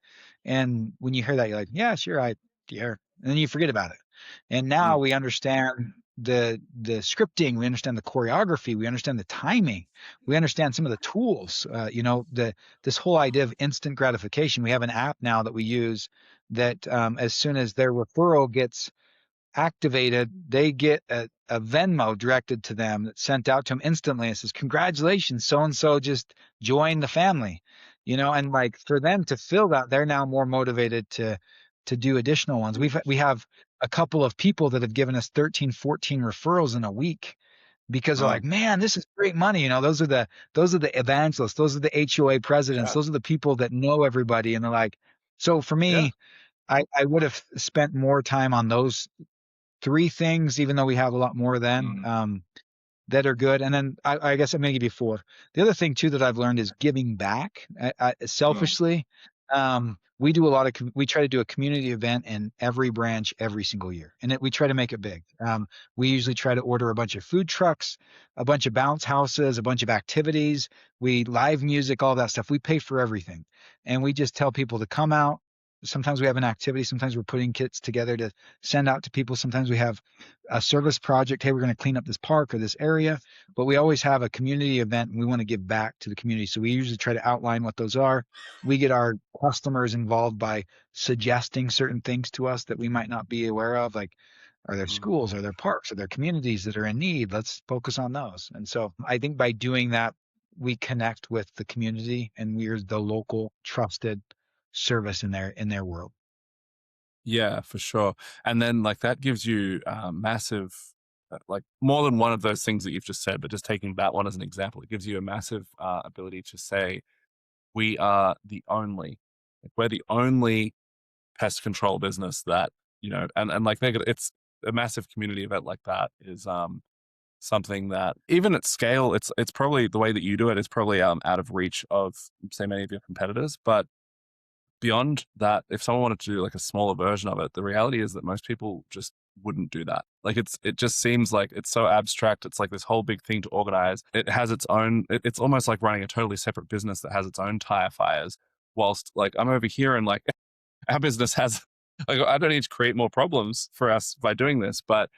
And when you hear that, you're like, yeah, sure, yeah, and then you forget about it. And now
Mm.
we understand the scripting, we understand the choreography, we understand the timing, we understand some of the tools. This whole idea of instant gratification. We have an app now that we use that as soon as their referral gets activated, they get a Venmo directed to them that's sent out to them instantly. It says, congratulations, so and so just joined the family. And like for them to fill that, they're now more motivated to do additional ones. We have a couple of people that have given us 13, 14 referrals in a week. because they're
Mm.
like, man, this is great money. Those are the evangelists, those are the HOA presidents,
Yeah.
those are the people that know everybody. And they're like, so for
Yeah.
me, I would have spent more time on those three things, even though we have a lot more than.
Mm.
That are good. And then I guess I'm going to give you four. The other thing too that I've learned is giving back.
Mm.
Selfishly, we try to do a community event in every branch every single year, and we try to make it big. We usually try to order a bunch of food trucks, a bunch of bounce houses, a bunch of activities, we live music, all that stuff. We pay for everything, and we just tell people to come out. Sometimes we have an activity. Sometimes we're putting kits together to send out to people. Sometimes we have a service project. Hey, we're going to clean up this park or this area, but we always have a community event and we want to give back to the community. So we usually try to outline what those are. We get our customers involved by suggesting certain things to us that we might not be aware of, like are there
Mm.
schools, are there parks, are there communities that are in need? Let's focus on those. And so I think by doing that, we connect with the community and we're the local trusted service in their world.
Yeah, for sure. And then like that gives you massive, like more than one of those things that you've just said, but just taking that one as an example, it gives you a massive ability to say, we are the only, like, we're the only pest control business that, and like it's a massive community event like that is something that even at scale, it's probably the way that you do it is probably out of reach of say many of your competitors. But beyond that, if someone wanted to do like a smaller version of it, the reality is that most people just wouldn't do that. Like it just seems like it's so abstract. It's like this whole big thing to organize. It has its own, it's almost like running a totally separate business that has its own tire fires. Whilst like I'm over here and like our business has, like I don't need to create more problems for us by doing this, but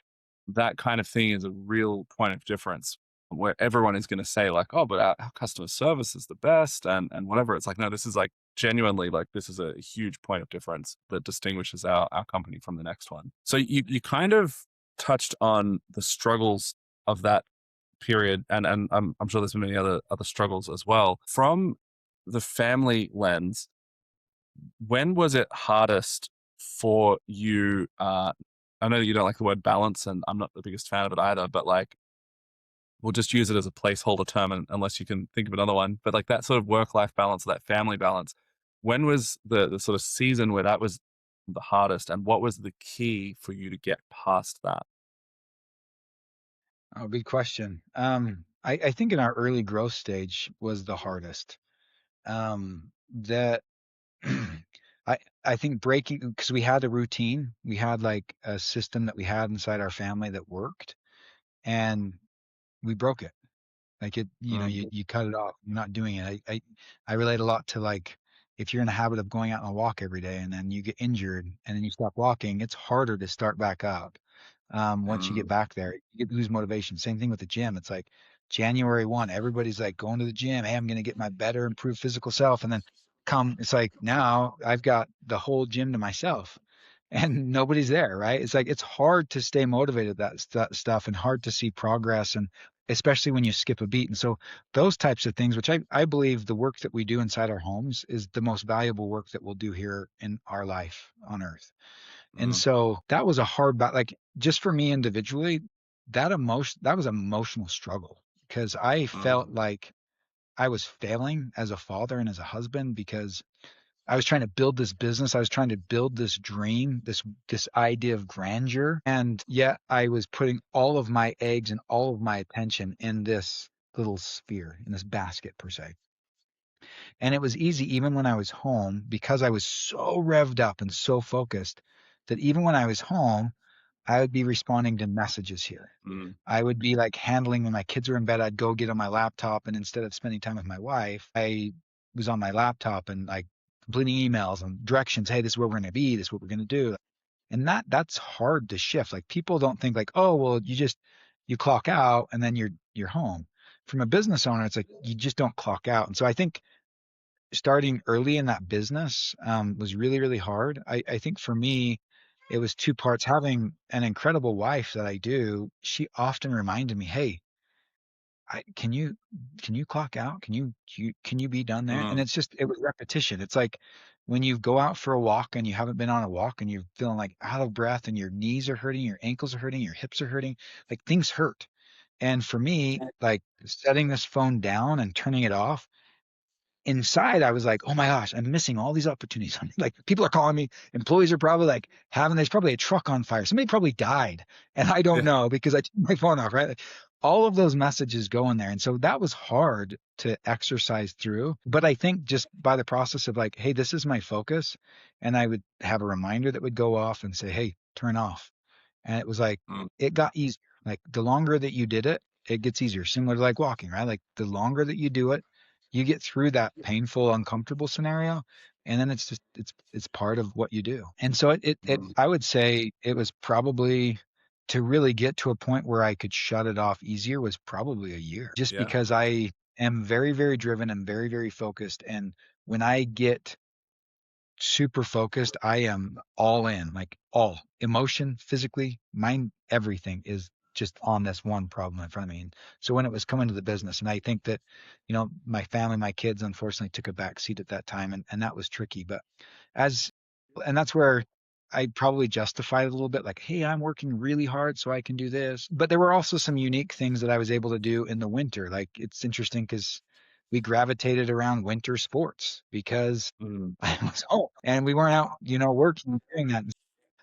that kind of thing is a real point of difference where everyone is going to say like, oh, but our customer service is the best and whatever. It's like, no, this is like genuinely like this is a huge point of difference that distinguishes our company from the next one. So you kind of touched on the struggles of that period and I'm sure there's been many other struggles as well from the family lens. When was it hardest for you? I know you don't like the word balance, and I'm not the biggest fan of it either, but like, we'll just use it as a placeholder term unless you can think of another one. But like that sort of work life balance, that family balance, when was the sort of season where that was the hardest, and what was the key for you to get past that?
Oh, good question. I think in our early growth stage was the hardest. That I think breaking because we had a routine, we had like a system that we had inside our family that worked, and we broke it. Like
Mm.
you cut it off. You're not doing it. I relate a lot to like if you're in a habit of going out on a walk every day and then you get injured and then you stop walking, it's harder to start back up. Once you get
Mm.
back there, lose motivation. Same thing with the gym. It's like January 1, everybody's like going to the gym. Hey, I'm going to get my better, improved physical self. And then it's like now I've got the whole gym to myself and nobody's there, right? It's like it's hard to stay motivated that stuff and hard to see progress and especially when you skip a beat. And so those types of things, which I believe the work that we do inside our homes is the most valuable work that we'll do here in our life on earth. And
Mm.
so that was a hard battle. Like just for me individually, that was emotional struggle because I
Mm.
felt like I was failing as a father and as a husband because I was trying to build this business. I was trying to build this dream, this idea of grandeur. And yet I was putting all of my eggs and all of my attention in this little sphere, in this basket per se. And it was easy even when I was home because I was so revved up and so focused that even when I was home, I would be responding to messages here.
Mm.
I would be like handling when my kids were in bed, I'd go get on my laptop and instead of spending time with my wife, I was on my laptop and like completing emails and directions. Hey, this is where we're going to be. This is what we're going to do. And that's hard to shift. Like people don't think like, oh, well, you clock out and then you're home. From a business owner, it's like you just don't clock out. And so I think starting early in that business was really, really hard. I think for me, it was two parts. Having an incredible wife that I do, she often reminded me, "Hey, can you clock out? Can you be done there?" And
Mm.
it was repetition. It's like when you go out for a walk and you haven't been on a walk and you're feeling like out of breath and your knees are hurting, your ankles are hurting, your hips are hurting, like things hurt. And for me, like setting this phone down and turning it off, inside I was like, oh my gosh, I'm missing all these opportunities. Like people are calling me, employees are probably like having, there's probably a truck on fire. Somebody probably died and I don't
Yeah.
know because I took my phone off, right? Like, all of those messages go in there. And so that was hard to exercise through. But I think just by the process of like, hey, this is my focus. And I would have a reminder that would go off and say, hey, turn off. And it was like,
Mm,
it got easier. Like the longer that you did it, it gets easier. Similar to like walking, right? Like the longer that you do it, you get through that painful, uncomfortable scenario. And then it's just, it's part of what you do. And so
mm,
I would say it was probably to really get to a point where I could shut it off easier was probably a year just
yeah.
because I am very, very driven and very, very focused. And when I get super focused. I am all in, like all emotion, physically, mind, everything is just on this one problem in front of me. And so when it was coming to the business, and I think that, my family, my kids, unfortunately took a back seat at that time, and that was tricky. But as, and that's where I probably justified it a little bit, like, hey, I'm working really hard so I can do this. But there were also some unique things that I was able to do in the winter. Like it's interesting because we gravitated around winter sports because
Mm,
I was home and we weren't out, working doing that.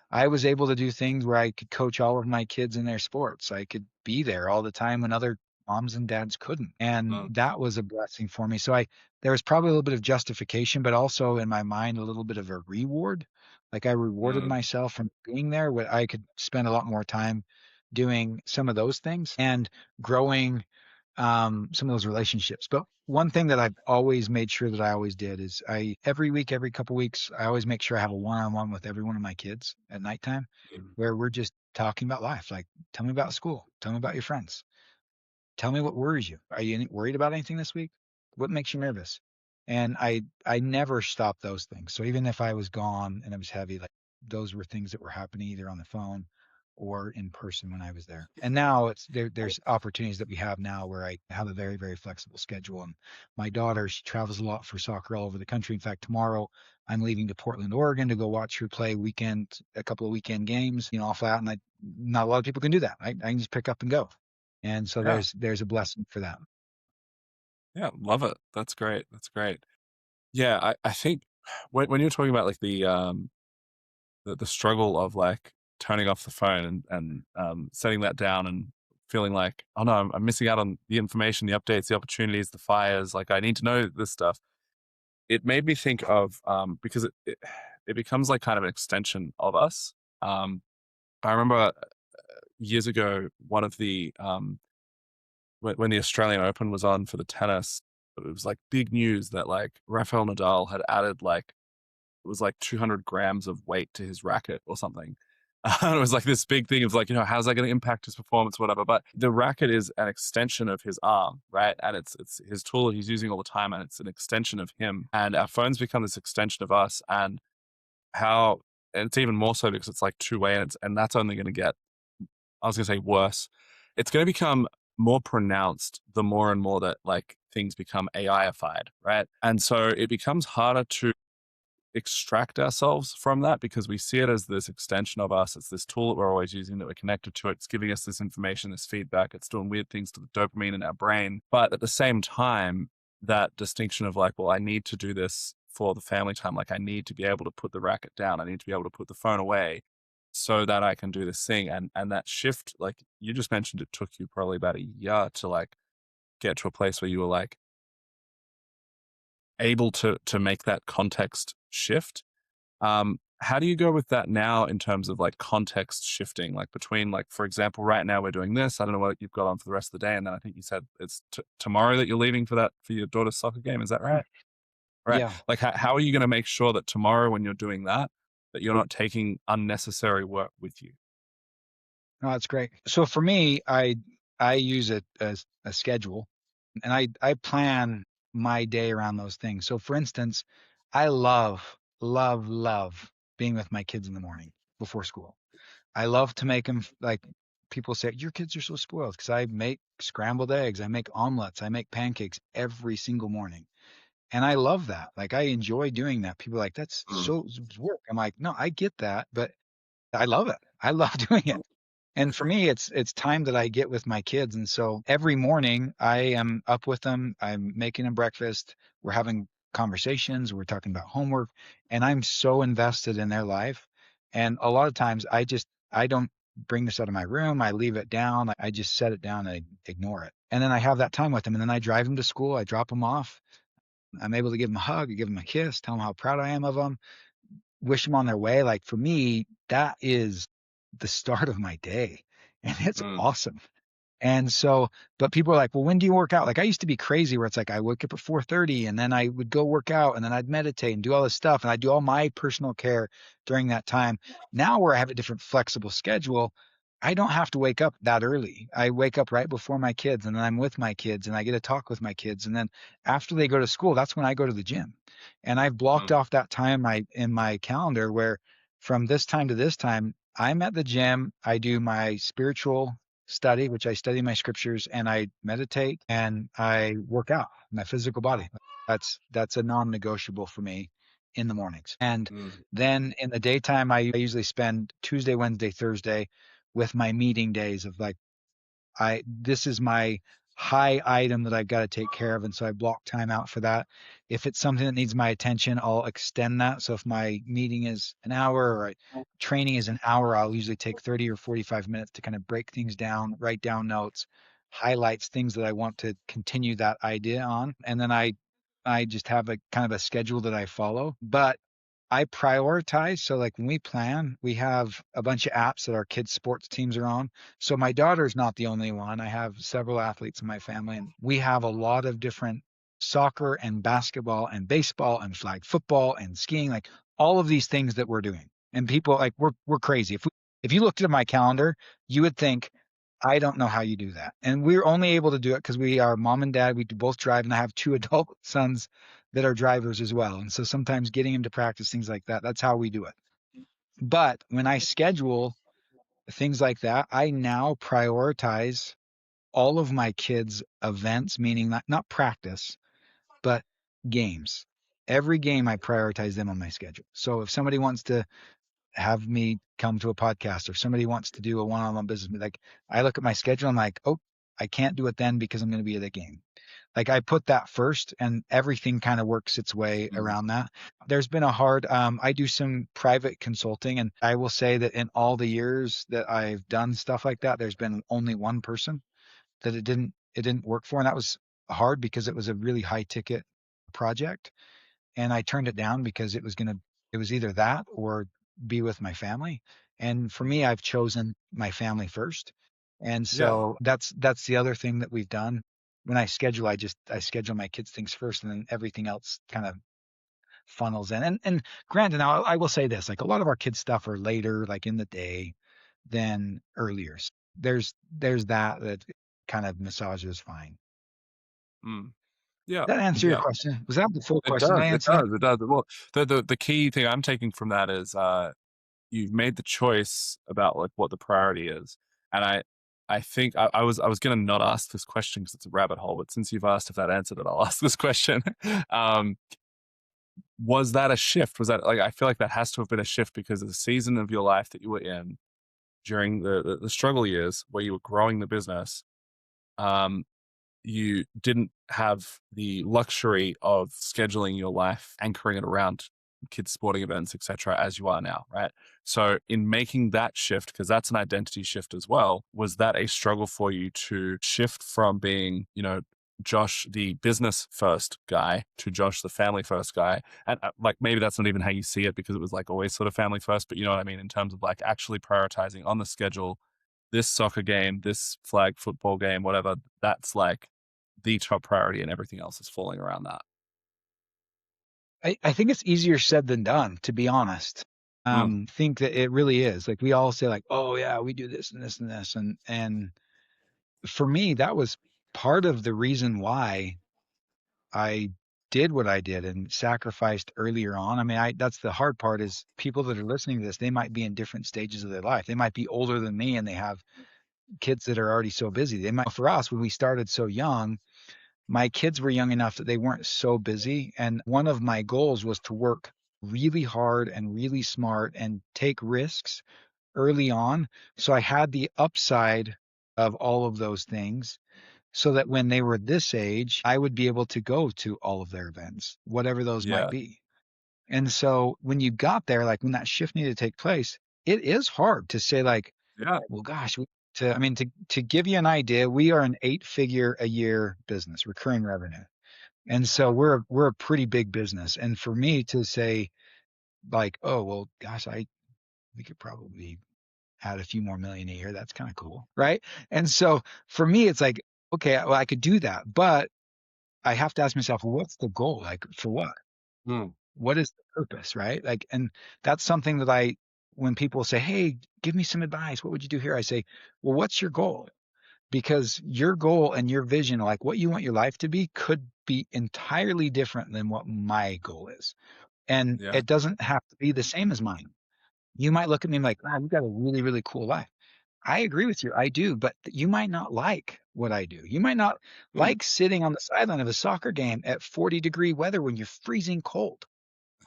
I was able to do things where I could coach all of my kids in their sports. I could be there all the time when other moms and dads couldn't. And
mm,
that was a blessing for me. So there was probably a little bit of justification, but also in my mind, a little bit of a reward. Like I rewarded
mm,
myself from being there, where I could spend a lot more time doing some of those things and growing some of those relationships. But one thing that I've always made sure that I always did is every week, every couple weeks, I always make sure I have a one-on-one with every one of my kids at nighttime
mm.
where we're just talking about life. Like, tell me about school. Tell me about your friends. Tell me what worries you. Are you worried about anything this week? What makes you nervous? And I never stopped those things. So even if I was gone and it was heavy, like those were things that were happening either on the phone or in person when I was there. And now there's opportunities that we have now where I have a very, very flexible schedule. And my daughter, she travels a lot for soccer all over the country. In fact, tomorrow I'm leaving to Portland, Oregon to go watch her play a couple of weekend games, I'll fly out, and not a lot of people can do that. I can just pick up and go. And so
Yeah.
there's a blessing for that.
Yeah. Love it. That's great. That's great. Yeah. I think when you're talking about like the struggle of like turning off the phone and setting that down and feeling like, oh no, I'm missing out on the information, the updates, the opportunities, the fires. Like I need to know this stuff. It made me think of because it becomes like kind of an extension of us. I remember years ago, one of the when the Australian Open was on for the tennis, it was like big news that like Rafael Nadal had added like it was like 200 grams of weight to his racket or something. And it was like this big thing of like, how's that going to impact his performance, whatever. But the racket is an extension of his arm, right? And it's his tool that he's using all the time, and it's an extension of him. And our phones become this extension of us, and how, and it's even more so because it's like two way, and that's only going to get, I was going to say worse. It's going to become more pronounced the more and more that like things become AIified, right? And so it becomes harder to extract ourselves from that because we see it as this extension of us. It's this tool that we're always using, that we're connected to. It's giving us this information, this feedback. It's doing weird things to the dopamine in our brain. But at the same time, that distinction of like, well, I need to do this for the family time. Like I need to be able to put the racket down. I need to be able to put the phone away so that I can do this thing. And that shift, like you just mentioned, it took you probably about a year to like get to a place where you were like able to make that context shift. How do you go with that now in terms of like context shifting, like between like, for example, right now we're doing this. I don't know what you've got on for the rest of the day, and then I think you said it's tomorrow that you're leaving for your daughter's soccer game. Is that right? Right.
Yeah.
Like, how are you going to make sure that tomorrow when you're doing that, that you're not taking unnecessary work with you?
No, that's great. So for me, I use it as a schedule and I plan my day around those things. So for instance, I love being with my kids in the morning before school. I love to make them like people say, your kids are so spoiled because I make scrambled eggs, I make omelets, I make pancakes every single morning. And I love that. Like I enjoy doing that. People are like, that's
Mm,
so it's work. I'm like, no, I get that, but I love it. I love doing it. And for me, it's time that I get with my kids. And so every morning I am up with them. I'm making them breakfast. We're having conversations. We're talking about homework, and I'm so invested in their life. And a lot of times I don't bring this out of my room. I leave it down. I just set it down and I ignore it. And then I have that time with them. And then I drive them to school. I drop them off. I'm able to give them a hug, give them a kiss, tell them how proud I am of them, wish them on their way. Like for me, that is the start of my day. And it's
Mm,
awesome. And so, but people are like, well, when do you work out? Like I used to be crazy where it's like I wake up at 4:30 and then I would go work out and then I'd meditate and do all this stuff. And I do all my personal care during that time. Now where I have a different flexible schedule, I don't have to wake up that early. I wake up right before my kids and then I'm with my kids and I get to talk with my kids. And then after they go to school, that's when I go to the gym. And I've blocked
mm,
off that time in my calendar where from this time to this time, I'm at the gym. I do my spiritual study, which I study my scriptures and I meditate and I work out my physical body. That's a non-negotiable for me in the mornings. And
mm.
then in the daytime, I usually spend Tuesday, Wednesday, Thursday with my meeting days of like this is my high item that I've got to take care of. And so I block time out for that. If it's something that needs my attention, I'll extend that. So if my meeting is an hour or training is an hour, I'll usually take 30 or 45 minutes to kind of break things down, write down notes, highlights things that I want to continue that idea on. And then I just have a kind of a schedule that I follow. But I prioritize. So like when we plan, we have a bunch of apps that our kids' sports teams are on. So my daughter's not the only one. I have several athletes in my family, and we have a lot of different soccer and basketball and baseball and flag football and skiing, like all of these things that we're doing. And people like we're crazy. If you looked at my calendar, you would think I don't know how you do that. And we're only able to do it because we are mom and dad. We do both drive, and I have two adult sons that are drivers as well. And so sometimes getting them to practice things like that, that's how we do it. But when I schedule things like that, I now prioritize all of my kids' events, meaning not practice, but games. Every game I prioritize them on my schedule. So if somebody wants to have me come to a podcast or somebody wants to do a one-on-one business, like I look at my schedule, I'm like, oh, I can't do it then because I'm going to be at a game. Like I put that first and everything kind of works its way
Mm.
around that. There's been a hard I do some private consulting and I will say that in all the years that I've done stuff like that, there's been only one person that it didn't work for. And that was hard because it was a really high ticket project. And I turned it down because it was either that or be with my family. And for me, I've chosen my family first. And
Yeah.
so that's the other thing that we've done. When I schedule, I schedule my kids' things first and then everything else kind of funnels in. And granted, now I will say this, like a lot of our kids' stuff are later, like in the day than earlier. So there's that kind of massages fine.
Mm. Yeah.
That answer your
Yeah.
question? Was that the full
It
question? Did
does.
I
It
answer that?
does. It does. Well, the key thing I'm taking from that is you've made the choice about like what the priority is, and I think I was gonna not ask this question because it's a rabbit hole, but since you've asked if that answered it, I'll ask this question. um, was that a shift? Was that like I feel like that has to have been a shift because of the season of your life that you were in during the struggle years where you were growing the business. Um, you didn't have the luxury of scheduling your life, anchoring it around kids' sporting events, etc., as you are now, right? So, in making that shift, because that's an identity shift as well, was that a struggle for you to shift from being, Josh, the business first guy, to Josh, the family first guy? And like maybe that's not even how you see it because it was like always sort of family first, but you know what I mean in terms of like actually prioritizing on the schedule this soccer game, this flag football game, whatever, that's like the top priority and everything else is falling around that.
I think it's easier said than done, to be honest.
Mm,
Think that it really is. Like we all say like, "Oh yeah, we do this and this and this." And for me, that was part of the reason why I did what I did and sacrificed earlier on. I mean, I that's the hard part is people that are listening to this, they might be in different stages of their life. They might be older than me and they have kids that are already so busy. They might for us when we started so young, my kids were young enough that they weren't so busy. And one of my goals was to work really hard and really smart and take risks early on. So I had the upside of all of those things so that when they were this age, I would be able to go to all of their events, whatever those might
Yeah.
be. And so when you got there, like when that shift needed to take place, it is hard to say like,
Yeah.
well, gosh, I mean, to give you an idea, we are an 8-figure a year business, recurring revenue. And so we're a pretty big business. And for me to say like, oh, well, gosh, we could probably add a few more million a year. That's kind of cool. Right. And so for me, it's like, okay, well, I could do that, but I have to ask myself, well, what's the goal? Like for what?
Mm.
What is the purpose? Right. Like, and that's something that when people say, hey, give me some advice, what would you do here? I say, well, what's your goal? Because your goal and your vision, like what you want your life to be, could be entirely different than what my goal is. And
Yeah.
it doesn't have to be the same as mine. You might look at me like, wow, you've got a really, really cool life. I agree with you. I do, but you might not like what I do. You might not
Mm.
like sitting on the sideline of a soccer game at 40-degree weather when you're freezing cold.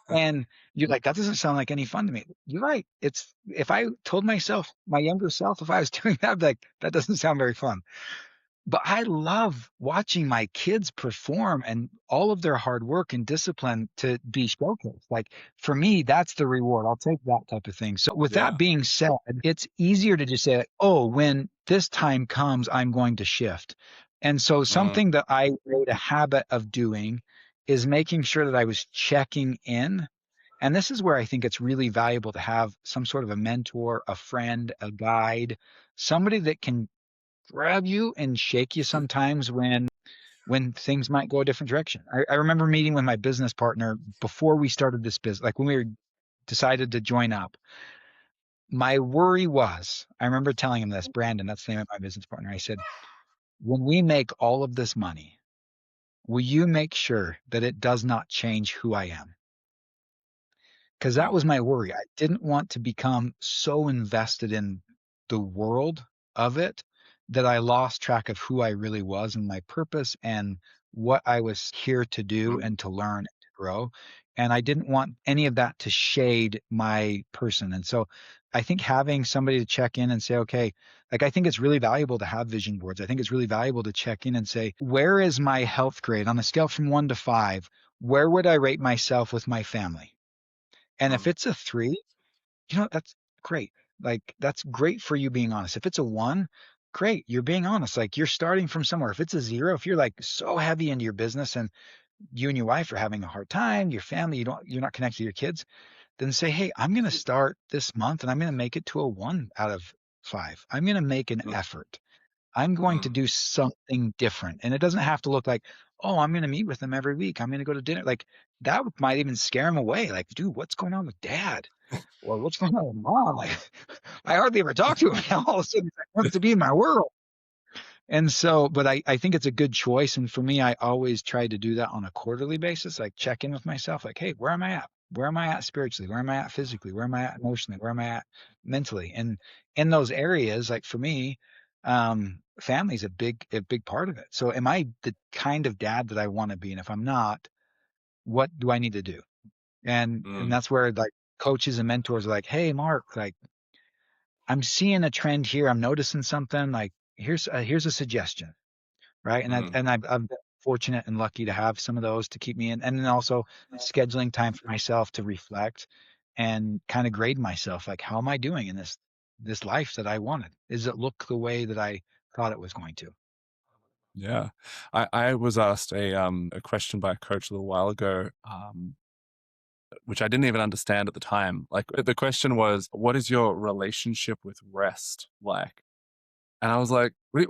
And you're like, that doesn't sound like any fun to me. You're right. It's if I told myself, my younger self, if I was doing that, I'd be like, that doesn't sound very fun. But I love watching my kids perform and all of their hard work and discipline to be showcased. Like for me, that's the reward. I'll take that type of thing. So with that
Yeah.
being said, it's easier to just say, like, oh, when this time comes, I'm going to shift. And so
Mm.
something that I made a habit of doing is making sure that I was checking in. And this is where I think it's really valuable to have some sort of a mentor, a friend, a guide, somebody that can grab you and shake you sometimes when things might go a different direction. I remember meeting with my business partner before we started this business, like when we were decided to join up. My worry was, I remember telling him this, Brandon, that's the name of my business partner. I said, when we make all of this money, will you make sure that it does not change who I am? Because that
Mm.
was my worry. I didn't want to become so invested in the world of it that I lost track of who I really was and my purpose and what I was here to do
Mm.
and to learn and to grow. And I didn't want any of that to shade my person. And so I think having somebody to check in and say, okay, like I think it's really valuable to have vision boards. I think it's really valuable to check in and say, where is my health grade on a scale from 1 to 5? Where would I rate myself with my family? And if
Mm.
it's a 3, that's great. Like, that's great for you being honest. If it's a 1, great, you're being honest. Like, you're starting from somewhere. If it's a 0, if you're like so heavy into your business and you and your wife are having a hard time, your family, you're not connected to your kids, then say, hey, I'm going to start this month and I'm going to make it to a 1 out of 5. I'm going to make an
Mm.
effort. I'm going to
Mm.
do something different. And it doesn't have to look like, oh, I'm going to meet with them every week. I'm going to go to dinner. Like, that might even scare them away. Like, dude, what's going on with dad? Or what's going on with mom? Like, I hardly ever talk to him now. All of a sudden, he wants to be in my world. And so, but I think it's a good choice. And for me, I always try to do that on a quarterly basis, like check in with myself, like, hey, where am I at? Where am I at spiritually? Where am I at physically? Where am I at emotionally? Where am I at mentally? And in those areas, like for me, family is a big part of it. So am I the kind of dad that I want to be? And if I'm not, what do I need to do? And
Mm.
that's where like coaches and mentors are like, hey, Mark, like I'm seeing a trend here. I'm noticing something. Like here's a suggestion, right? And
Mm.
I've been fortunate and lucky to have some of those to keep me in, and then also scheduling time for myself to reflect and kind of grade myself. Like, how am I doing in this life that I wanted? Does it look the way that I thought it was going to?
Yeah. I was asked a question by a coach a little while ago, which I didn't even understand at the time. Like the question was, what is your relationship with rest like? And I was like, what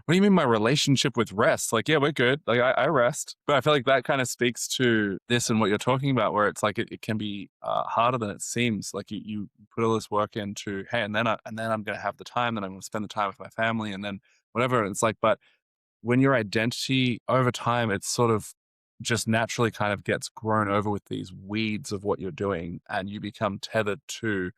do you mean my relationship with rest? Like, yeah, we're good. Like I rest. But I feel like that kind of speaks to this and what you're talking about, where it's like it can be harder than it seems. Like you put all this work into, hey, and then I'm gonna have the time, then I'm gonna spend the time with my family and then whatever. And it's like, but when your identity over time, it's sort of just naturally kind of gets grown over with these weeds of what you're doing and you become tethered to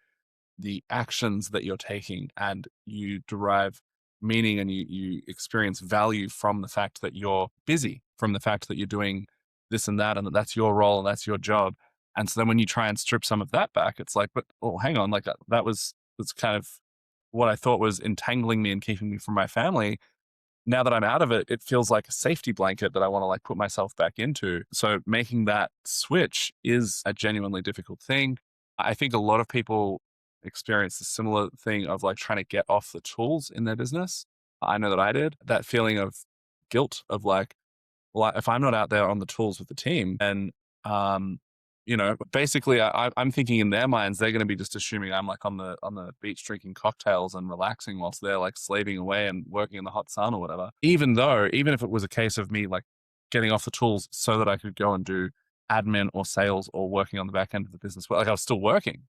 the actions that you're taking and you derive meaning and you experience value from the fact that you're busy, from the fact that you're doing this and that that's your role and that's your job. And so then when you try and strip some of that back, it's like, but oh, hang on, like that was that's kind of what I thought was entangling me and keeping me from my family. Now that I'm out of it, it feels like a safety blanket that I want to like put myself back into. So making that switch is a genuinely difficult thing. I think a lot of people experience the similar thing of like trying to get off the tools in their business. I know that I did. That feeling of guilt of like, well, if I'm not out there on the tools with the team, then, um, basically, I'm thinking in their minds they're going to be just assuming I'm like on the beach drinking cocktails and relaxing whilst they're like slaving away and working in the hot sun or whatever. Even if it was a case of me like getting off the tools so that I could go and do admin or sales or working on the back end of the business, but like I was still working.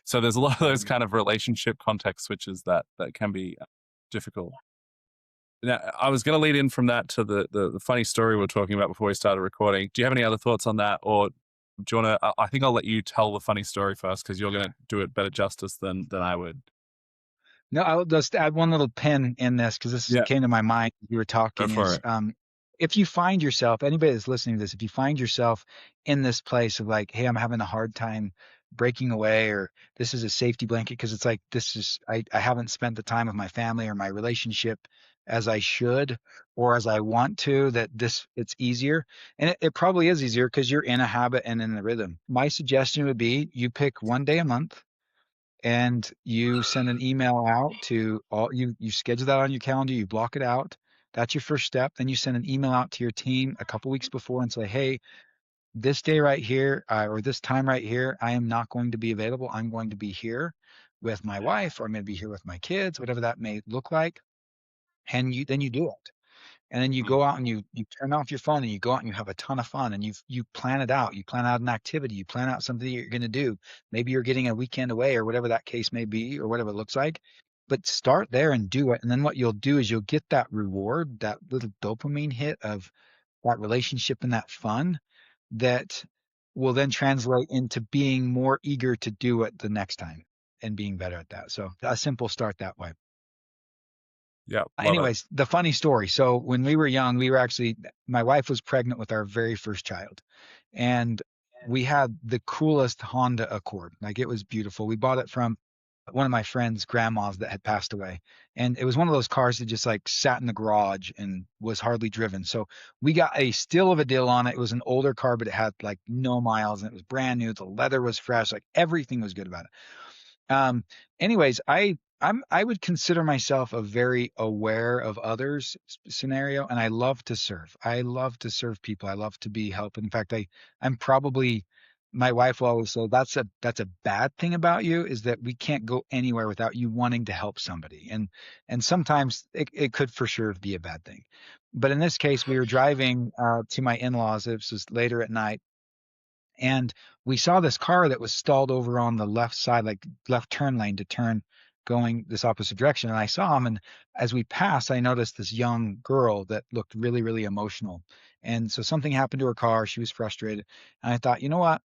So there's a lot of those kind of relationship context switches that can be difficult. Now, I was going to lead in from that to the funny story we were talking about before we started recording. Do you have any other thoughts on that, or do you want to? I think I'll let you tell the funny story first because you're going to do it better justice than I would.
No, I'll just add one little pin in this because this
Yeah,
came to my mind as you were
go
talking
for
is
it.
if you find yourself, anybody that's listening to this, if you find yourself in this place of like, hey, I'm having a hard time breaking away, or this is a safety blanket because it's like I haven't spent the time with my family or my relationship as I should or as I want to, that it's easier. And it probably is easier because you're in a habit and in the rhythm. My suggestion would be you pick one day a month and you send an email out to all you schedule that on your calendar, you block it out. That's your first step. Then you send an email out to your team a couple weeks before and say, hey, this day right here, or this time right here, I am not going to be available. I'm going to be here with my wife, or I'm going to be here with my kids, whatever that may look like. And then you do it. And then you
Mm.
go out and you turn off your phone and you go out and you have a ton of fun and you plan it out. You plan out an activity. You plan out something you're going to do. Maybe you're getting a weekend away or whatever that case may be or whatever it looks like. But start there and do it. And then what you'll do is you'll get that reward, that little dopamine hit of that relationship and that fun that will then translate into being more eager to do it the next time and being better at that. So a simple start that way.
Yeah, love it.
Anyways, the funny story. So when we were young, my wife was pregnant with our very first child. And we had the coolest Honda Accord. Like it was beautiful. We bought it from one of my friend's grandmas that had passed away. And it was one of those cars that just like sat in the garage and was hardly driven. So we got a steal of a deal on it. It was an older car, but it had like no miles and it was brand new. The leather was fresh. Like everything was good about it. Um, anyways, I would consider myself a very aware of others scenario, and I love to serve. I love to serve people. I love to be help. In fact, I'm probably my wife will always say that's a bad thing about you is that we can't go anywhere without you wanting to help somebody. And sometimes it could for sure be a bad thing. But in this case, we were driving to my in-laws. It was later at night and we saw this car that was stalled over on the left side, like left turn lane to turn going this opposite direction. And I saw him. And as we passed, I noticed this young girl that looked really, really emotional. And so something happened to her car. She was frustrated. And I thought, you know what?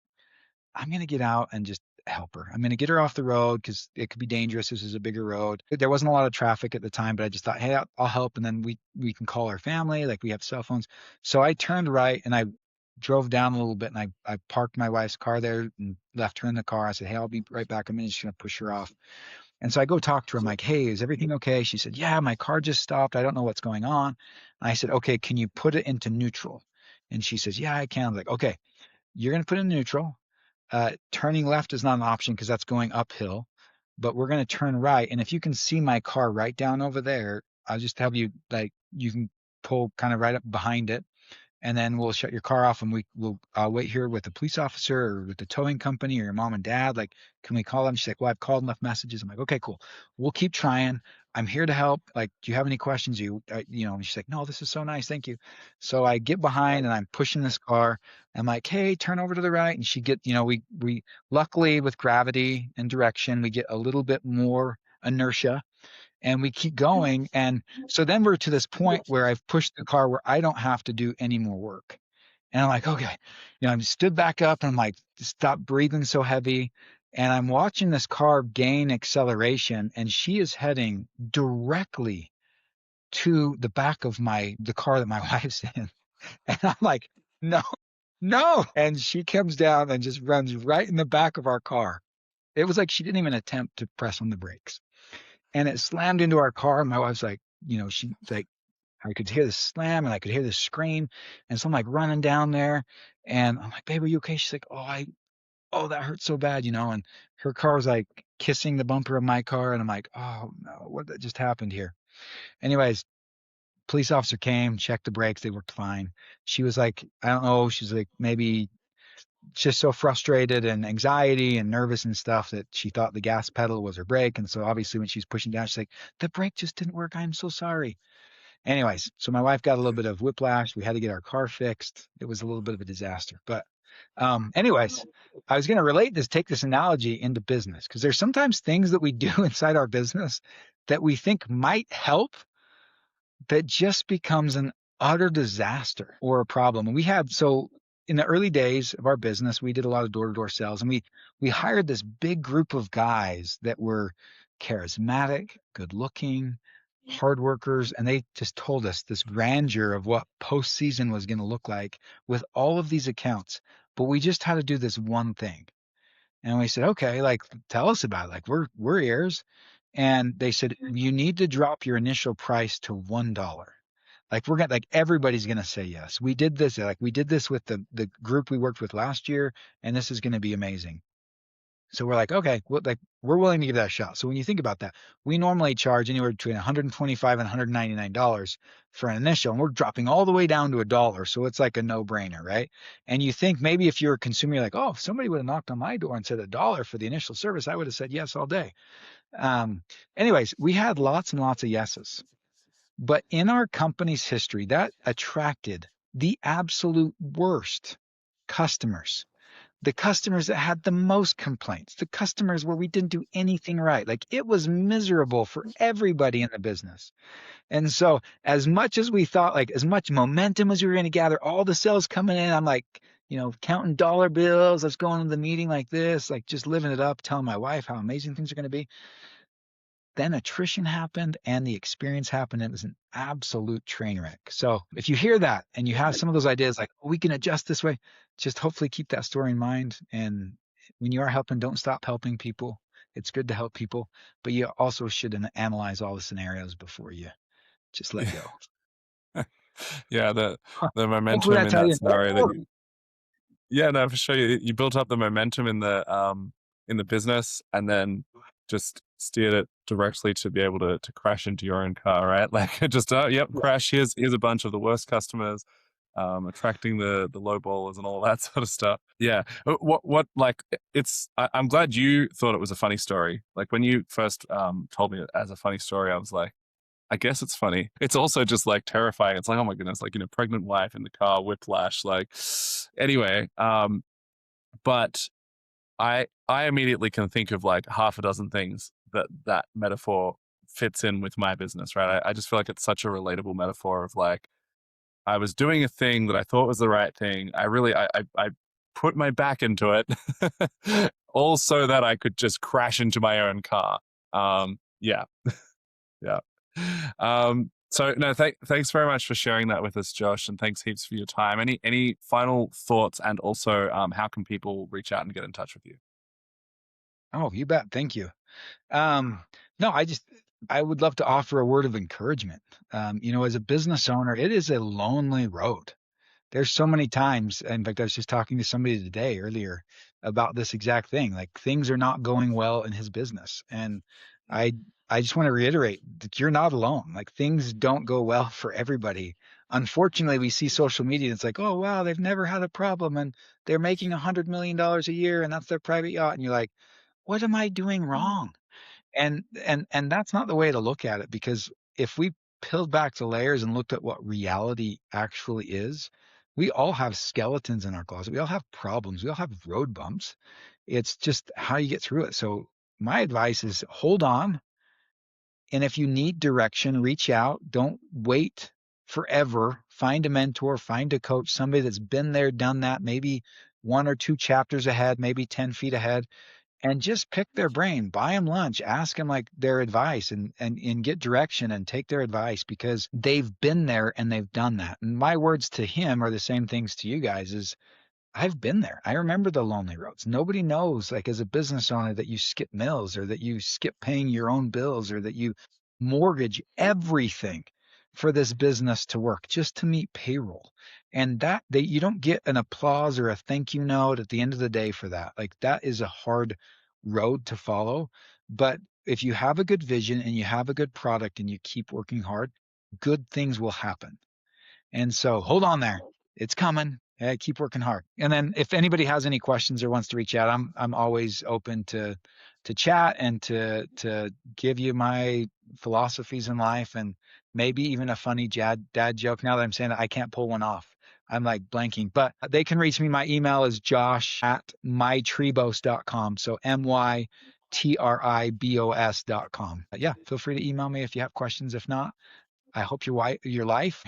I'm going to get out and just help her. I'm going to get her off the road because it could be dangerous. This is a bigger road. There wasn't a lot of traffic at the time, but I just thought, hey, I'll help. And then we can call our family. Like we have cell phones. So I turned right and I drove down a little bit and I parked my wife's car there and left her in the car. I said, hey, I'll be right back. I'm just going to push her off. And so I go talk to her. I'm like, hey, is everything okay? She said, yeah, my car just stopped. I don't know what's going on. And I said, okay, can you put it into neutral? And she says, yeah, I can. I'm like, okay, you're going to put it in neutral. Turning left is not an option because that's going uphill, but we're going to turn right. And if you can see my car right down over there, I'll just have you like you can pull kind of right up behind it and then we'll shut your car off and will wait here with the police officer or with the towing company or your mom and dad. Like, can we call them? She's like, well, I've called and left messages. I'm like, okay, cool. We'll keep trying. I'm here to help. Like, do you have any questions? And she's like, no, this is so nice. Thank you. So I get behind and I'm pushing this car. I'm like, hey, turn over to the right. And we luckily with gravity and direction, we get a little bit more inertia and we keep going. And so then we're to this point where I've pushed the car where I don't have to do any more work. And I'm like, okay, I'm stood back up and I'm like, stop breathing so heavy. And I'm watching this car gain acceleration and she is heading directly to the back of the car that my wife's in. And I'm like, no, no. And she comes down and just runs right in the back of our car. It was like she didn't even attempt to press on the brakes. And it slammed into our car. And my wife's like, she like, I could hear the slam and I could hear the scream. And so I'm like running down there and I'm like, babe, are you okay? She's like, oh, that hurts so bad, and her car was like kissing the bumper of my car. And I'm like, oh no, what that just happened here? Anyways, police officer came, checked the brakes. They worked fine. She was like, I don't know. She's like, maybe just so frustrated and anxiety and nervous and stuff that she thought the gas pedal was her brake. And so obviously when she's pushing down, she's like, the brake just didn't work. I'm so sorry. Anyways, so my wife got a little bit of whiplash. We had to get our car fixed. It was a little bit of a disaster. But anyways, I was going to take this analogy into business because there's sometimes things that we do inside our business that we think might help that just becomes an utter disaster or a problem. And we had so in the early days of our business, we did a lot of door-to-door sales, and we hired this big group of guys that were charismatic, good-looking, hard workers, and they just told us this grandeur of what postseason was going to look like with all of these accounts. But we just had to do this one thing. And we said, okay, like tell us about it. Like we're ears. And they said, you need to drop your initial price to $1. Like everybody's gonna say yes. We did this with the group we worked with last year, and this is gonna be amazing. So we're like, okay, well, like we're willing to give that a shot. So when you think about that, we normally charge anywhere between $125 and $199 for an initial, and we're dropping all the way down to $1. So it's like a no-brainer, right? And you think maybe if you're a consumer, you're like, oh, if somebody would have knocked on my door and said $1 for the initial service, I would have said yes all day. Um, anyways, we had lots and lots of yeses. But in our company's history, that attracted the absolute worst customers, the customers that had the most complaints, the customers where we didn't do anything right. Like it was miserable for everybody in the business. And so, as much as we thought, like as much momentum as we were going to gather, all the sales coming in, I'm like, counting dollar bills. Let's go into the meeting like this, like just living it up, telling my wife how amazing things are going to be. Then attrition happened and the experience happened. It was an absolute train wreck. So if you hear that and you have some of those ideas like, oh, we can adjust this way, just hopefully keep that story in mind. And when you are helping, don't stop helping people. It's good to help people, but you also should analyze all the scenarios before you just let go.
Yeah, the
Hopefully
momentum
that's
in
how
that
you.
scenario that you, yeah, no, for sure. You built up the momentum in the business, and then just steered it directly to be able to crash into your own car, right? Like just yep, crash. Here's a bunch of the worst customers, attracting the low ballers and all that sort of stuff. Yeah. What like I'm glad you thought it was a funny story. Like when you first told me it as a funny story, I was like, I guess it's funny. It's also just like terrifying. It's like, oh my goodness, like, pregnant wife in the car, whiplash, like anyway. But I immediately can think of like half a dozen things that metaphor fits in with my business, right? I just feel like it's such a relatable metaphor of like, I was doing a thing that I thought was the right thing. I put my back into it all so that I could just crash into my own car. Yeah. Yeah. So no, thanks very much for sharing that with us, Josh, and thanks heaps for your time. Any final thoughts, and also how can people reach out and get in touch with you?
Oh, you bet. Thank you. Um, no, I would love to offer a word of encouragement. As a business owner, it is a lonely road. There's so many times. In fact, I was just talking to somebody today earlier about this exact thing. Like things are not going well in his business. And I I just want to reiterate that you're not alone. Like things don't go well for everybody. Unfortunately, we see social media and it's like, oh wow, they've never had a problem and they're making $100 million a year and that's their private yacht. And you're like, what am I doing wrong? And that's not the way to look at it because if we peeled back the layers and looked at what reality actually is, we all have skeletons in our closet. We all have problems. We all have road bumps. It's just how you get through it. So my advice is hold on. And if you need direction, reach out. Don't wait forever. Find a mentor, find a coach, somebody that's been there, done that, maybe one or two chapters ahead, maybe 10 feet ahead and just pick their brain, buy them lunch, ask them like their advice and get direction and take their advice because they've been there and they've done that. And my words to him are the same things to you guys is I've been there. I remember the lonely roads. Nobody knows, like as a business owner, that you skip meals or that you skip paying your own bills or that you mortgage everything for this business to work just to meet payroll. And that you don't get an applause or a thank you note at the end of the day for that. Like that is a hard road to follow. But if you have a good vision and you have a good product and you keep working hard, good things will happen. And so hold on there. It's coming. Yeah, keep working hard. And then if anybody has any questions or wants to reach out, I'm always open to chat and to give you my philosophies in life and maybe even a funny dad joke. Now that I'm saying it, I can't pull one off. I'm like blanking, but they can reach me. My email is josh@mytribos.com. So MYTRIBOS.com. Yeah, feel free to email me if you have questions. If not, I hope your life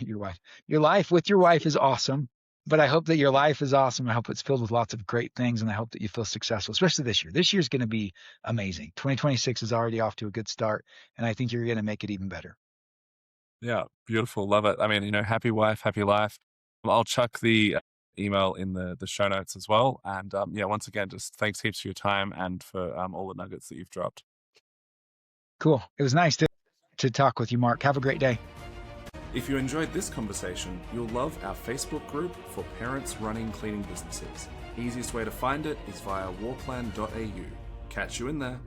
with your wife is awesome. But I hope that your life is awesome. I hope it's filled with lots of great things, and I hope that you feel successful, especially this year. This year's going to be amazing. 2026 is already off to a good start, and I think you're going to make it even better.
Yeah, beautiful. Love it. I mean, happy wife, happy life. I'll chuck the email in the show notes as well. And yeah, once again, just thanks heaps for your time and for all the nuggets that you've dropped.
Cool. It was nice to talk with you, Mark. Have a great day.
If you enjoyed this conversation, you'll love our Facebook group for parents running cleaning businesses. Easiest way to find it is via warplan.au. Catch you in there.